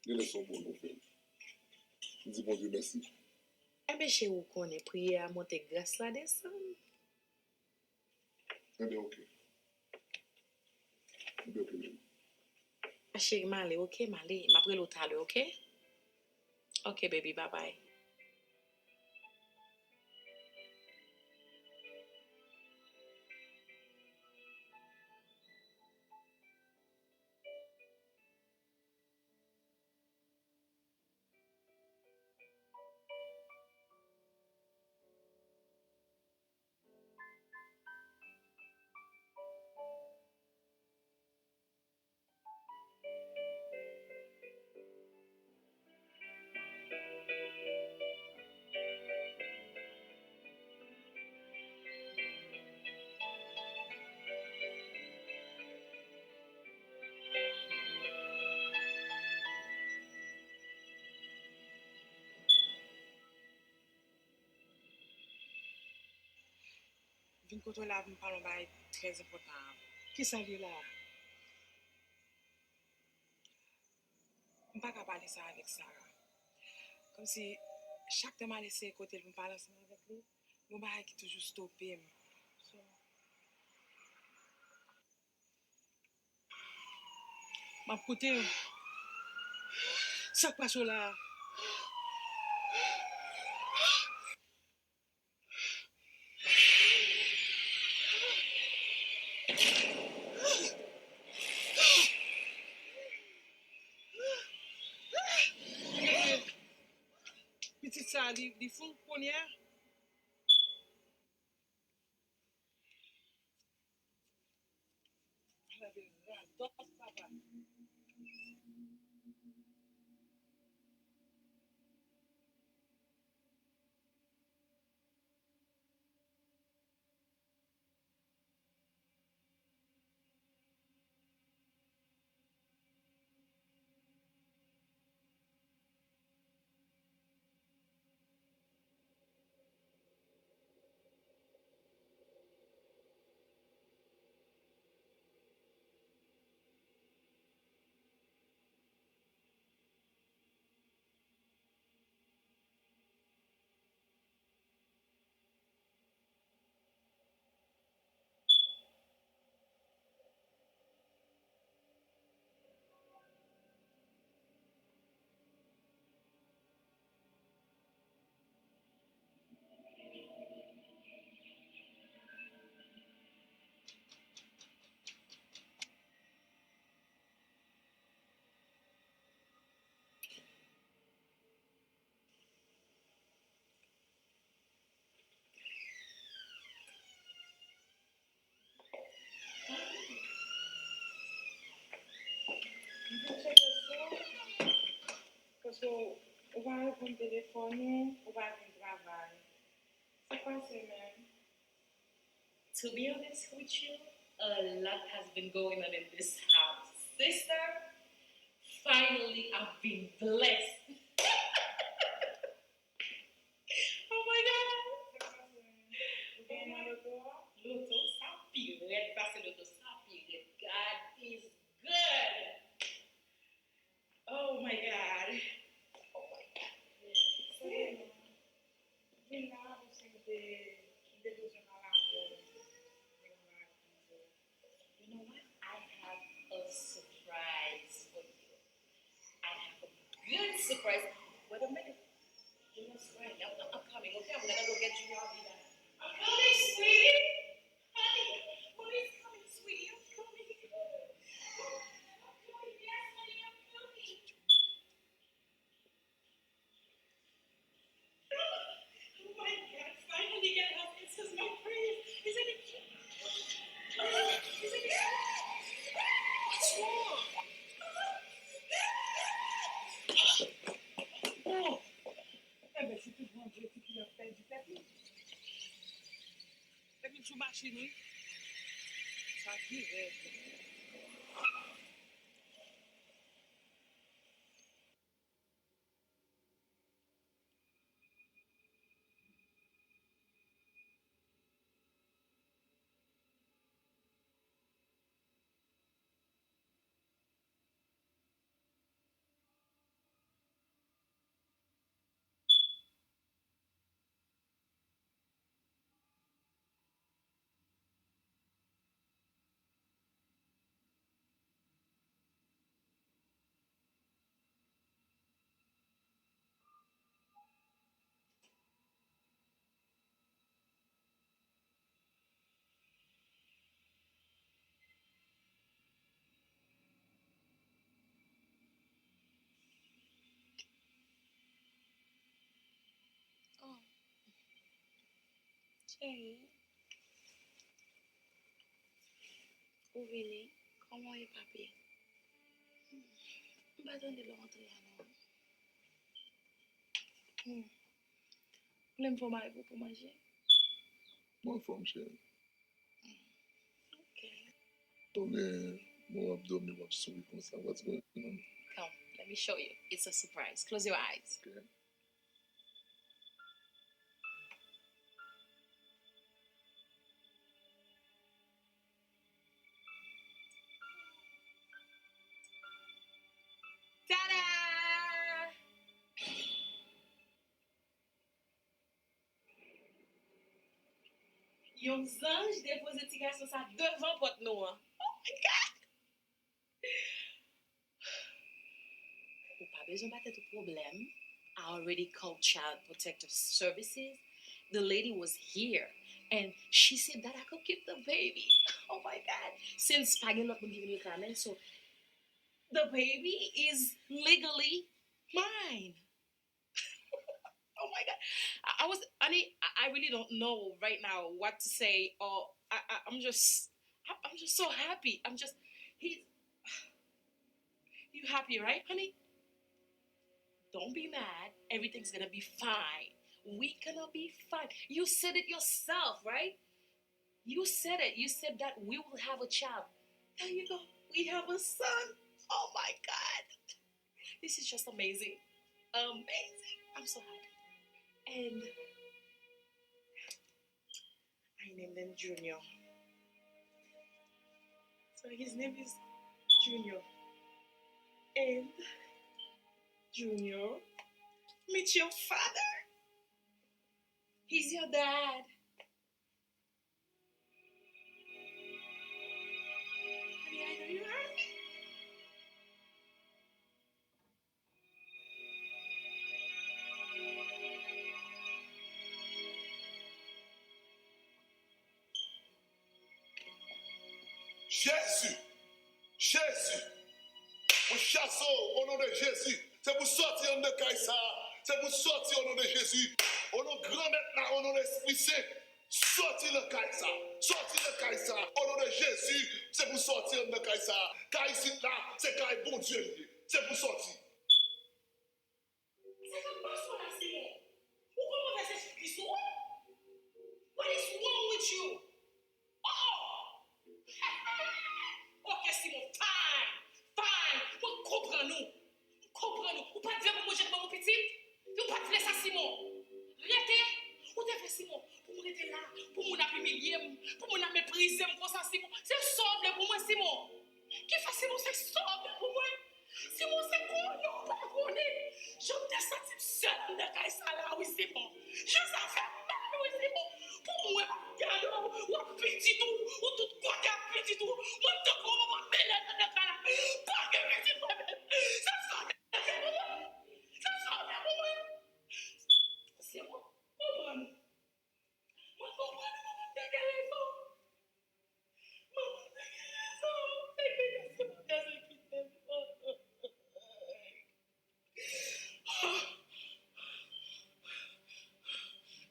Les leçons pour nous faire. Dis bon Dieu merci. Eh bien, chez vous, qu'on est prié à monter grâce là descendre. Eh bien, ok. Eh bien, ok, baby. Chérie, m'aller, ok? M'aller. M'après l'autre à l'heure, ok? Ok, baby, bye bye. Vin koto la vin parlon bay très important. Qui ça li là? Je ne peux pas parler ça avec Sarah. Comme si chaque temps je laissé côté pour parler ensemble avec lui, mon bail qui toujours stoppé. So, ma côté ça passe là. Petit ça, il faut première. Papa. Parce qu'on va répondre au téléphone, on va aller travailler. C'est quoi c'est même? To be honest with you, a lot has been going on in this house. Sister, finally I've been blessed. Oh my God. Loto sapi, red passé loto sapi. God is good. Oh my God. Oh my God. You know what? I have a surprise for you. I have a good surprise. Wait a minute. You must wait. I'm coming, okay? I'm gonna go get you all the I'm coming, sweetie. Honey, Mommy's coming, sweetie. I'm coming. I'm coming. Yes, honey, I'm coming. Oh my God, finally get up. It says my praise. Isn't it cute? Isn't it cute? What's wrong? Oh! Eh bien, c'est tout bon Dieu qui a fait du tapis. Et puis, sous machine, oui. Ça qui reste. Oh, chérie, où venez? Comment est papier? Je vais attendre le rentrer là, non? Vous voulez me faire manger pour manger? Bon, femme chérie. Ok. Donc, mon abdomen va sourire comme ça. What's going on? Come, let me show you. It's a surprise. Close your eyes. Okay. Yon ange dépose ti garçon ça devant porte nous. Oh my God! Ou pas besoin de battre problème. I already called Child Protective Services. The lady was here and she said that I could keep the baby. Oh my God! Since Pagan not giving you comment, so the baby is legally mine. Oh my God! I was, honey, I really don't know right now what to say. Or I'm just so happy. You happy, right, honey? Don't be mad. Everything's gonna be fine. We gonna be fine. You said it yourself, right? You said it. You said that we will have a child. There you go. We have a son. Oh my God. This is just amazing. Amazing. I'm so happy. And I named him Junior. So his name is Junior. And Junior, meet your father. He's your dad. Honey, I know you heard me. Jésus, Jésus, on chasse au nom de Jésus. C'est pour sortir de Kaïsa. C'est pour sortir au nom de Jésus. Au nom de grand maître, au nom de l'Esprit Saint. Sortir le Kaïsa. Sortir le Kaïsa. Au nom de Jésus, c'est pour sortir de Kaïsa. Kaïsa là, c'est Kaï bon Dieu. C'est pour sortir. C'est comme pas son assez. Pourquoi on va s'expliquer ça? What is wrong with you? Oh! Ok, Simon, fine. Vous comprenez-nous. Vous pas dire pour moi, j'ai mon petit. Vous pas dire ça, Simon. Restez. Vous devez, Simon, pour moi rester là, pour moi humilier, pour moi mépriser comme ça, Simon. C'est sobre pour moi, Simon. Qui fait Simon, c'est sobre pour moi. Simon, c'est quoi, non, pas connaître. Je me sens seul de Kaïsa là, oui, Simon. Je ça fait mal, oui, Simon. Pour moi, regarde, ou petit tout, ou tout côté petit tout. Moi, je te comprends, moi, mais là, pas que petit problème. Ça sort de moi. Ça sort de moi. C'est moi. Comprends-moi. Moi, comprends-moi, maman, t'as raison. Maman, t'as raison. T'as raison, qui t'aime.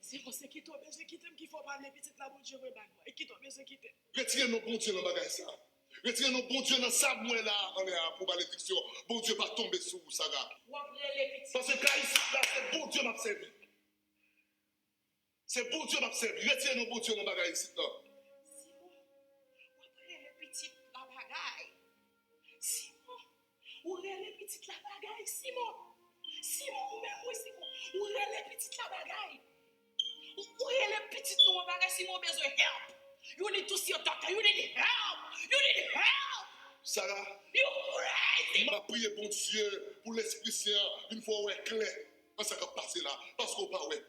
C'est pour ça qu'il t'a besoin qui t'aime qu'il faut parler petite la bonne Dieu et qui t'a besoin qui t'aime. Retirez nos bons dieux dans le bagage ça. Retirez nos bons dieux dans ça, moi là, on est là pour malédiction. Bon Dieu pas tomber sur vous, ça va. Parce que Kaïs, là, c'est bon Dieu m'a servi. C'est bon Dieu m'a servi. Retirez nos bons dieux dans le bagage ici. Simon, après les petites la bagaille. Simon, ou les petites la bagaille, Simon. Simon, ou même moi, Simon, ou les petites la bagaille. Ou les petites nous la bagaille, Simon, besoin de help. You need to see your doctor. You need help. You need help. Sarah, you crazy. m'a prié bon Dieu pour l'Esprit Saint une fois où est clair. Quand ça va passer là, parce qu'on pas ouais.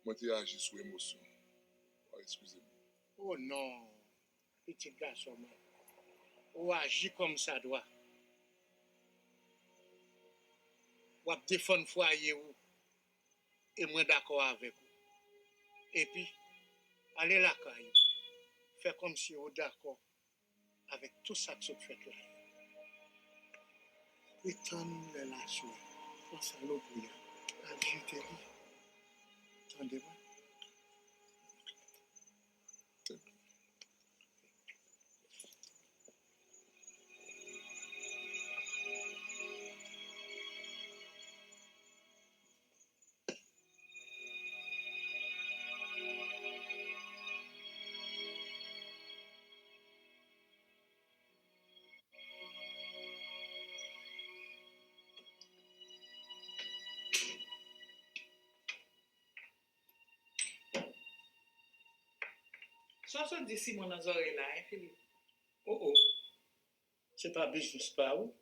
Moi, j'ai agi sous émotion. Excusez-moi. Oh non, petit garçon, ou agit comme ça doit. Ou défendre foyer ou. et moi d'accord avec vous. Et puis, allez la caille, faire comme si vous d'accord avec tout ça que vous faites là. Prétendre les lâches, pense à l'eau bouillant, à vérité. Entendez-moi? Ça se dit si mon oreille là, hein, Philippe? Oh oh, c'est pas business pas où?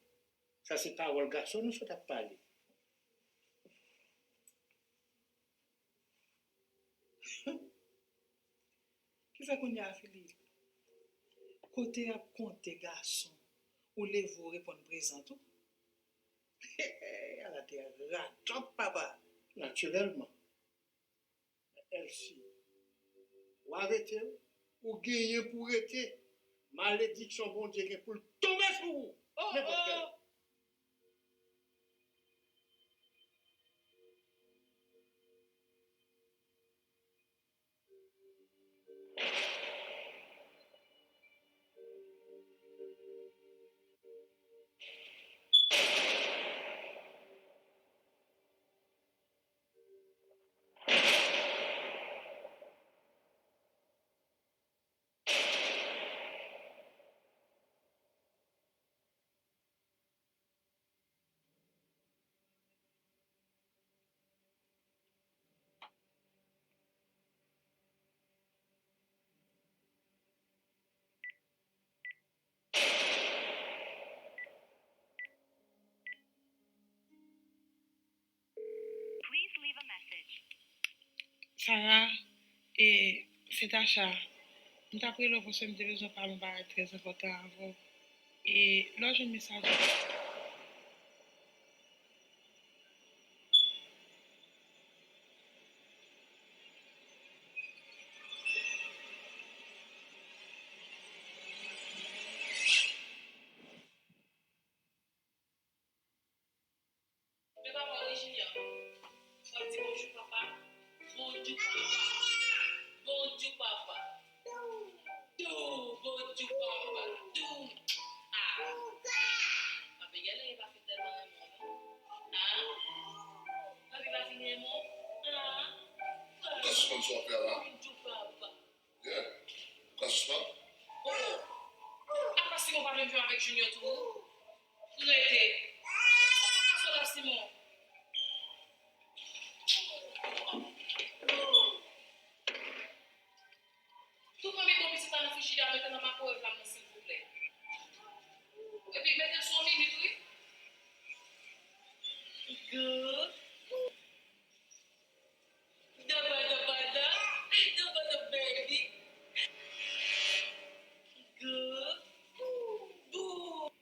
Ça c'est parole garçon, nous sommes à parler. Qui fait qu'on y a, Philippe? Côté à compter garçon, ou les vous répondre présent tout? Elle a été rattrape, papa. Naturellement. Elsie, ou arrêtez, ou gagnez pour arrêter. Malédiction, bon Dieu, pour tomber sur vous. Oh, N'importe quel. oh. Sarah, et c'est Tacha. Je t'ai pris l'opportunité de nous parler de très important avant. Et là, j'ai un message. Mais papa, Virginia, on dit bonjour papa. Bonjour papa. Bonjour papa. Bonjour papa. Ah. Papa, il va faire tellement de monde. Hein? Papa, il va finir mon. Hein? Qu'est-ce qu'on soit faire là? Bonjour papa. Yeah. Qu'est-ce que Oh. Après, Simon va venir avec Junior tout. Tout était. Sur la Simon. Tout le monde est tombé sur la frigidaire avec un macro et flamme, s'il vous plaît. Et puis, mettez son minute, oui. Good. The baby. Good. Boo.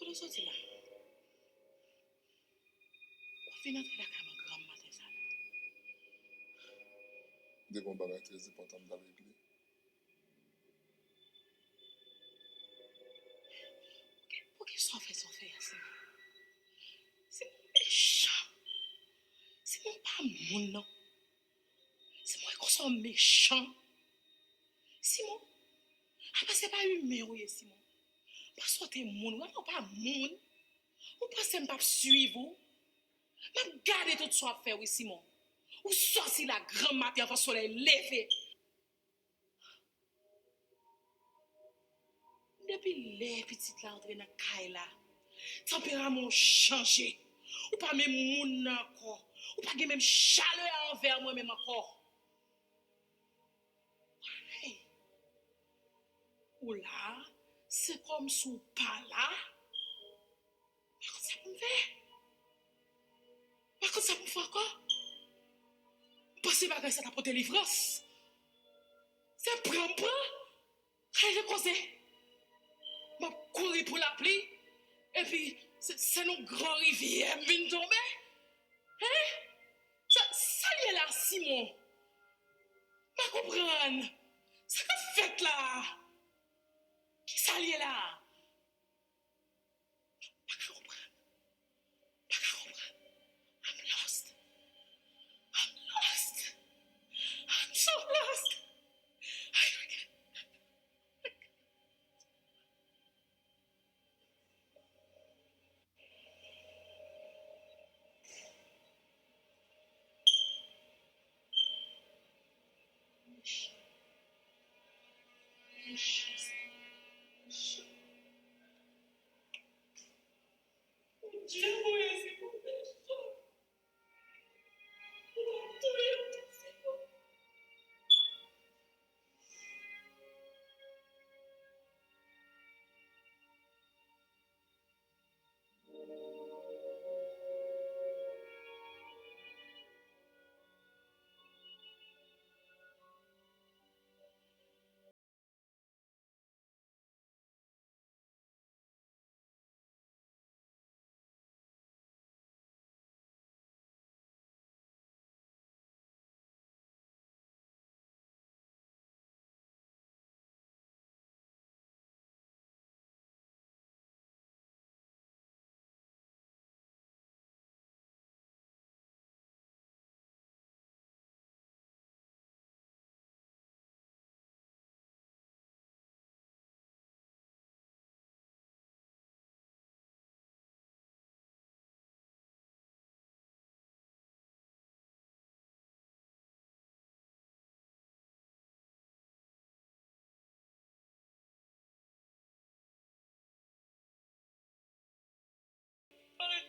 Kote soti la? Ou fin entre la kama grand matin sa la? Des bons bagages très importants dans l'église. moun non. C'est moi qui sont méchant. Simon, après c'est pas humain, oui, Simon. Parce que t'es moun, ou pas moun. Ou pensez que je ne suivre vous? Je garde tout ce que fait, oui, Simon. Ou sorti la grande matin avant le soleil levé. Depuis les petites là, entrées dans la caille là, tempérament changé. Ou pas même moun encore. Ou pas même chaleur envers moi-même encore. Hey. Ou là, c'est comme sous pas là. Mais comment ça me fait? Mais comment ça me fait encore? Parce que ça t'a pour délivrance. C'est prendre. Quand je conseille. Je courir pour la pluie. Et puis, c'est nos grands rivières qui viennent tomber. Hein? Ça y est là, Simon. Je comprends. Ça qu'a fait là. Qui ça y est là? Je comprends. Je comprends. I'm lost. I'm lost. I'm so lost.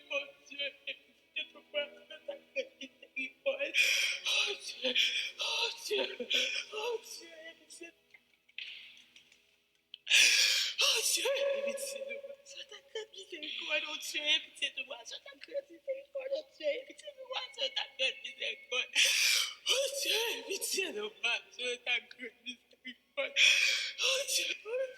Oh Dieu, c'est trop fort, oh Dieu, oh Dieu, oh Dieu, oh Dieu, pitié de moi, sois ta grande miséricorde, oh Dieu, pitié de moi, sois ta grande miséricorde, oh Dieu, pitié de moi, sois ta grande miséricorde, oh Dieu, pitié de moi, sois ta grande miséricorde, oh Dieu, pitié de moi.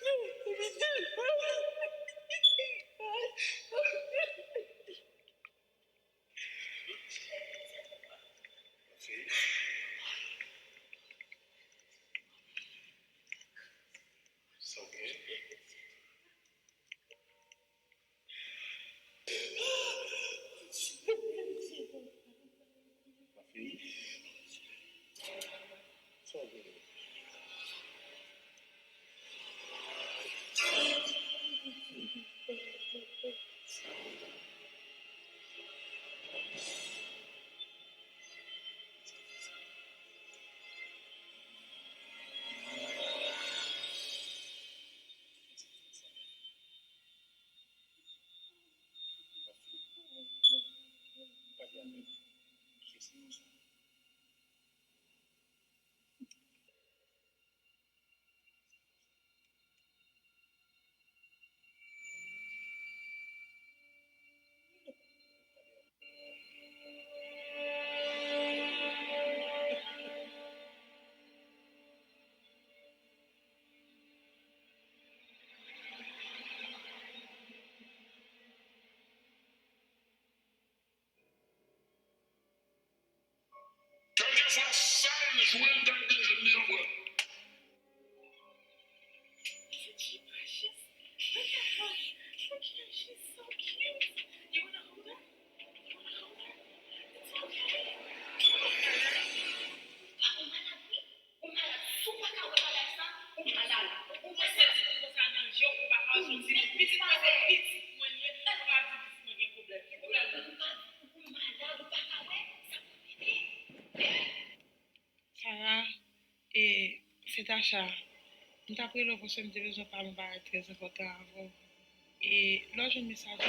C'est Tasha. Je t'ai pris le pour me dire que je ne parle pas très important avant. Et là, j'ai un message.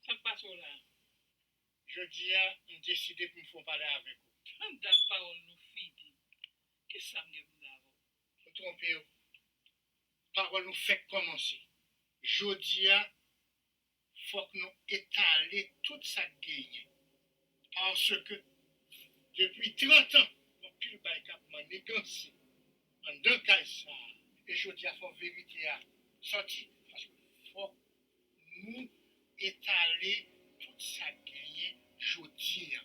Ça passe là. Je dis à décider pour me faire parler avec vous. Tant de paroles nous fini. Qu'est-ce que ça me dit vous d'abord? Vous trompez. Parole nous fait commencer. Je dis à faut que nous étaler toute sa gagne. Parce que depuis 30 ans, mon pile bail cap manigancé. En deux cas ça. Et je dis à faut vérité à sortir. Parce que faut nous étaler toute sa gagne. Je dis à.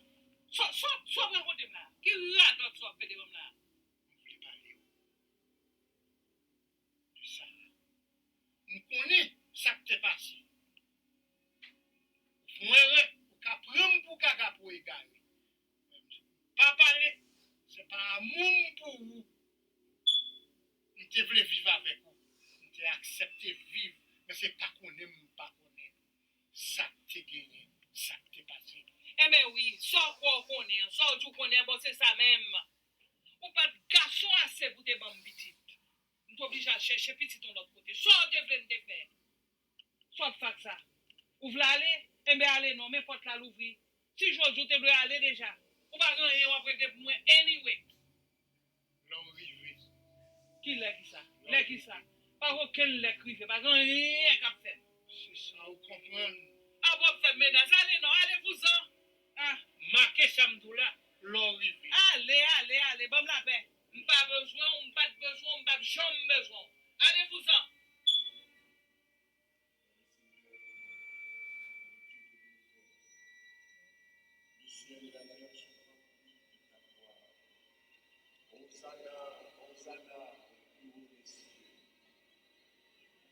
Soit vraiment de là. Qui radot soit fait de là. Vous voulez parler de ça. Nous connaissons ça qui t'est passé. Moi, ou ka prendre pour gaga pour égaler. Pas parler, c'est pas amour pour vous. Nous te voulons vivre avec vous. Nous te accepter vivre. Mais c'est pas qu'on aime ou pas qu'on aime. Ça qui t'est gagné, ça qui t'est passé. Eh bien oui, sans quoi qu'on est, sans tout qu'on est, bon c'est ça même. Ou pas de garçon assez pour te bambes petites. Nous sommes obligés à chercher petit de l'autre côté. Soit on te voulait te faire. Soit faire ça. Ou voulez aller? Eh bien, allez, non, mais porte la l'ouvrir. Si je veux, tu dois aller déjà. Ou pas gagner, on va prendre pour moi, anyway. L'enrivé. Qui l'a qui ça? L'a qui ça? Pas aucun l'a crivé, pas gagner, qu'à faire. C'est ça, vous comprenez? Ah, vous faites, mesdames, allez, non, allez-vous-en. Ah, marquez ça, là, l'enrivé. Allez, bon, la paix. M'pas besoin, m'pas besoin, m'pas jamais besoin. Allez-vous-en.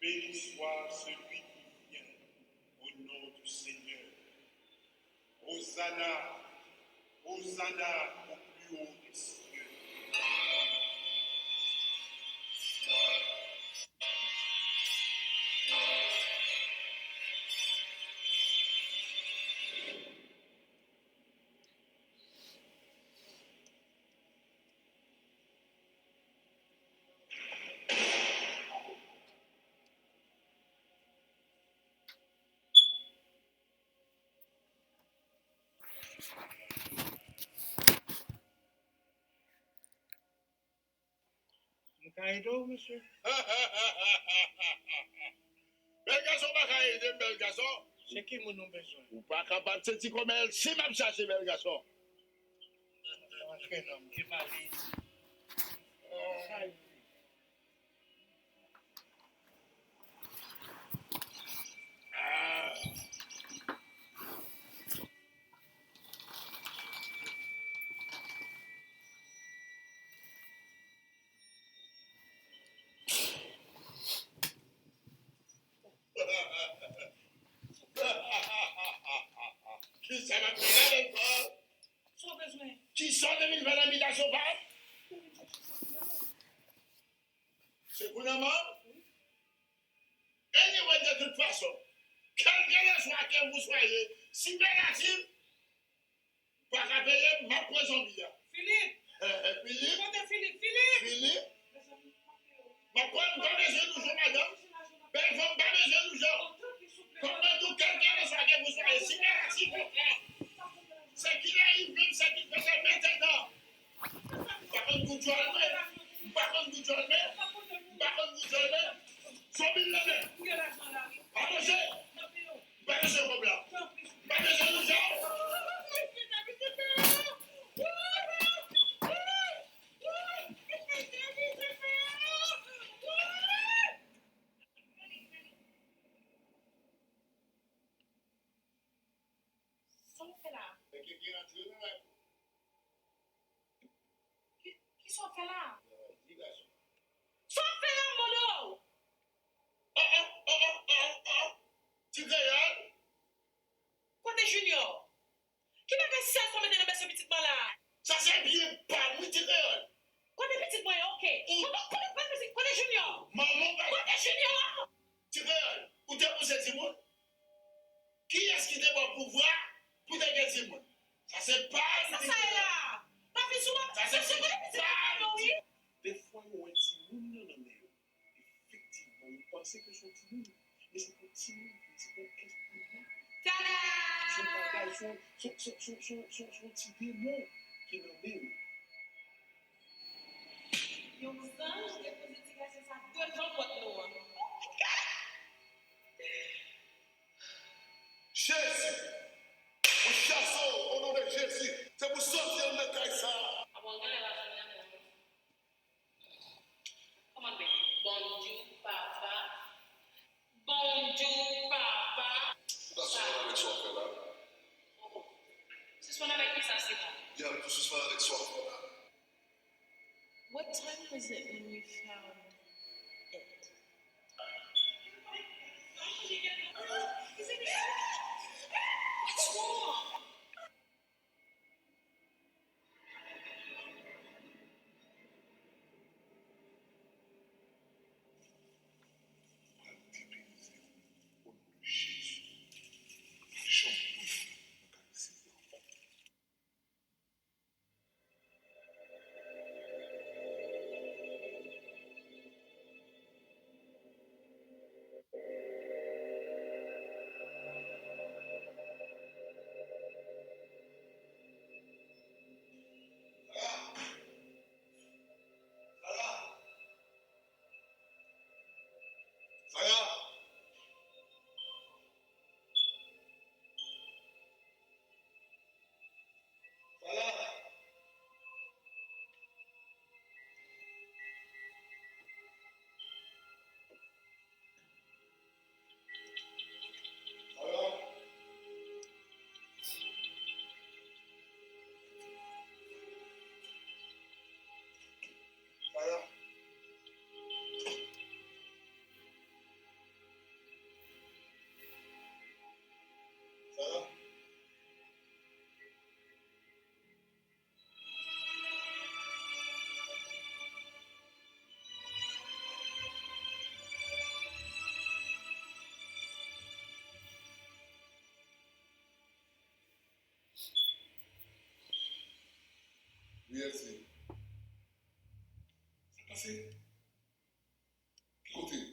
Béni soit celui qui vient au nom du Seigneur. Hosanna, Hosanna au plus haut des cieux. Caïdo, monsieur. Bel garçon, pas aider, bel garçon. C'est qui mon nom besoin? Ou pas capable de sentir comme elle, si m'a cherché, bel garçon. Quel homme qui parle? ça va faire encore. Sans besoin. Qui sont 2020 l'invitation pas? C'est pour la mort? Anyway, de toute façon, quel que soit que vous soyez, si bénatif, pas qu'à payer ma poison bien. Philippe! Philippe? Côté Philippe, Philippe! Philippe? Ma poison pas besoin de nous, madame. Ben, il faut pas besoin de nous. Comment tout quelqu'un soit que vous soyez, si bénatif, ce qu'il arrive, même ce qu'il fait maintenant. Par contre, vous joignez, par contre, vous joignez, par contre, vous joignez, sans mille l'année. Attention, pas de ce problème. Pas de ce nous Qui sont fait là? Sont fait là, mono! Tu créoles? Côté Junior! Qui m'a fait ça pour mettre dans ce petit là? Ça c'est bien pas, oui, tu créoles. Côté petit boy, ok. Côté Junior! Maman, Côté Junior! Tu créoles? Où t'es poussé, Simon? Qui est-ce qui t'a pas pouvoir pour te gagner, Simon? Ça c'est pas. Ça est là! Pas fait souvent! Ça c'est pas. Oui! Des fois, on est petit monde dans le meilleur. Effectivement, on pense que c'est petit monde. Mais c'est pas petit monde, c'est pas esprit. Son bagage, son petit démon qui est dans le meilleur. Yo, ça, je t'ai posé des questions, ça deux jours pour nous. Jésus, au chasseau, au nom de Jésus, c'est pour sortir de Kaïsa. Come on, baby. Bonjour, papa. Bonjour, papa. That's what avec soi, là. Ce soir avec qui ça c'est là? Il y a tout ce soir avec soi, là. What time was it when you found it? What's wrong? Merci. Ça passé. Écoutez.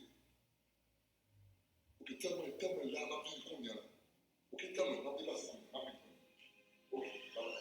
Ok, tellement là, on a pris combien là? Ok, tellement, on a dépassé combien? Ok, voilà.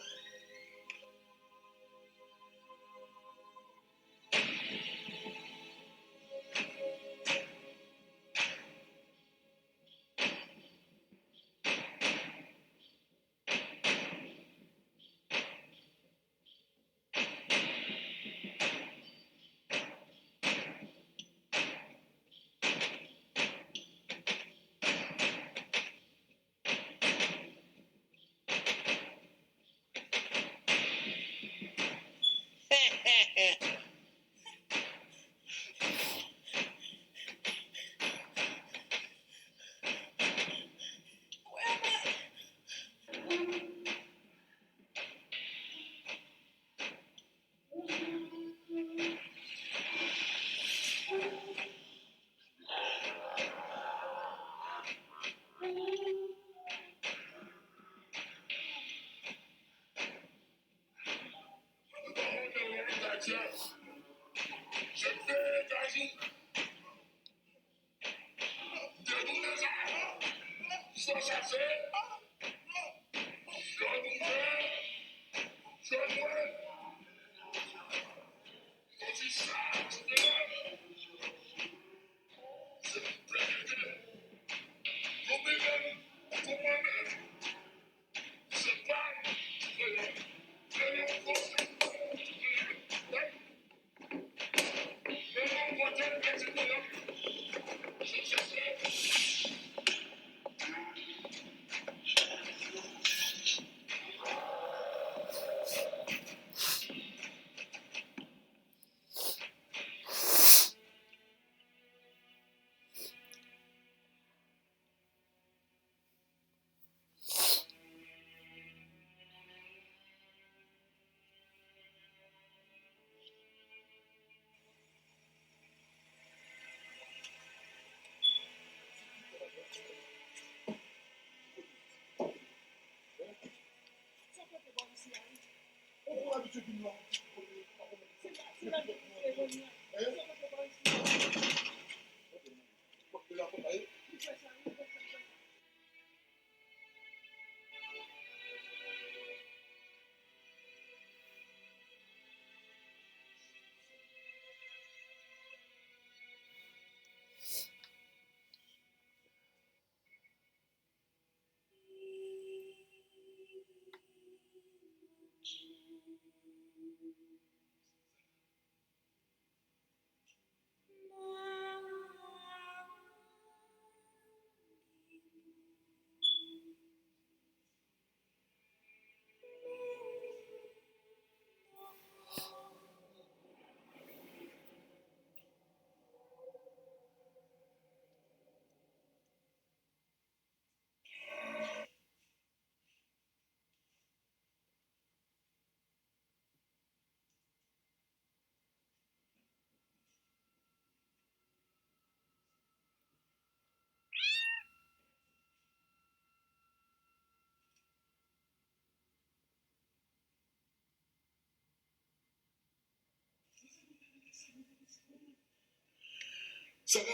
Sarah!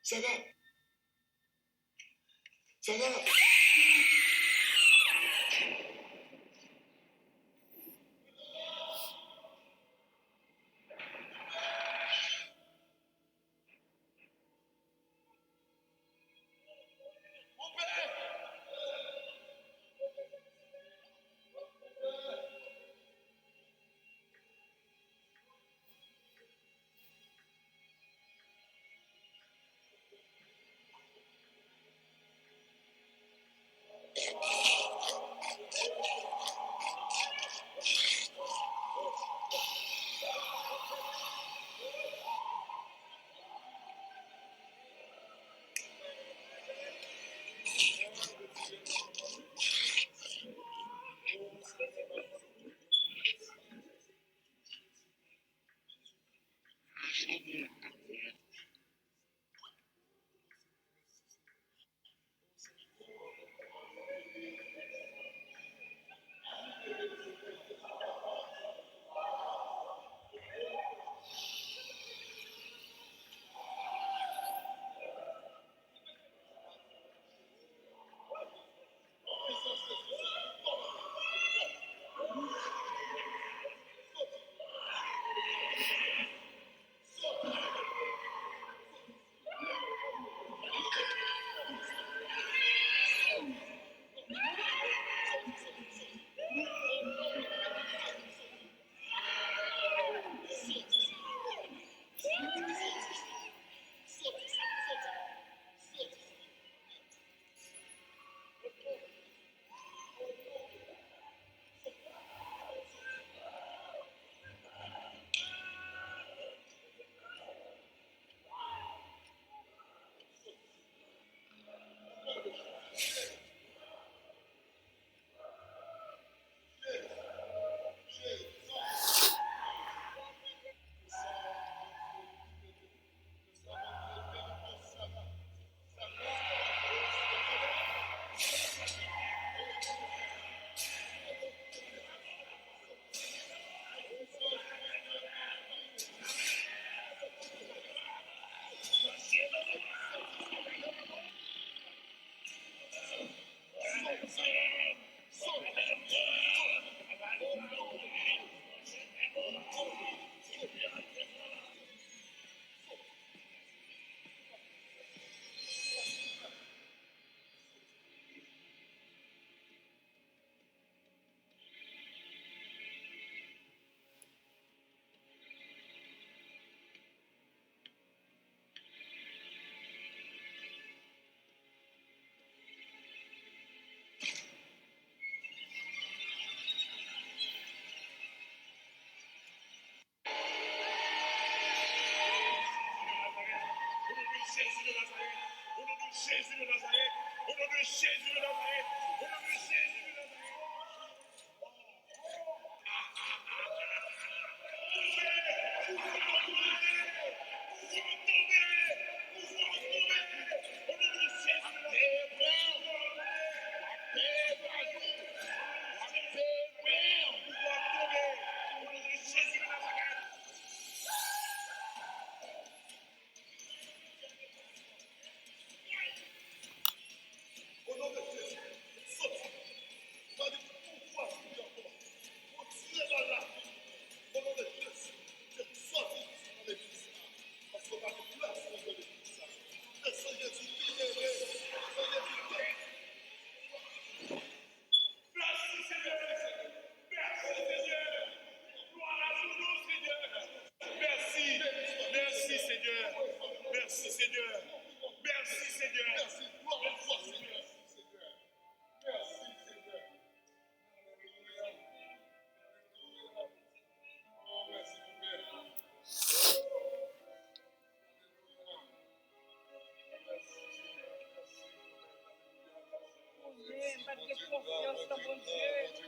Sarah! Sarah! Jésus de Nazareth, au nom de Jésus de Nazareth, au nom de Jésus de Nazareth, au nom de Jésus de Nazareth. Au nom de Jésus, saute. Pas de pouvoir sur toi. Continuez dans la vie. Au nom de Jésus, je sortis dans l'église. Parce qu'on va de place dans l'église. Le Seigneur Jésus libéré. Le Seigneur Jésus. Merci Seigneur. Merci Seigneur. Gloire à nous, Seigneur. Merci. Merci Seigneur. Merci Seigneur. Merci Seigneur. Merci. Gloire à toi Seigneur. Merci Seigneur. Oh, merci Père. Pas de confiance dans mon Dieu.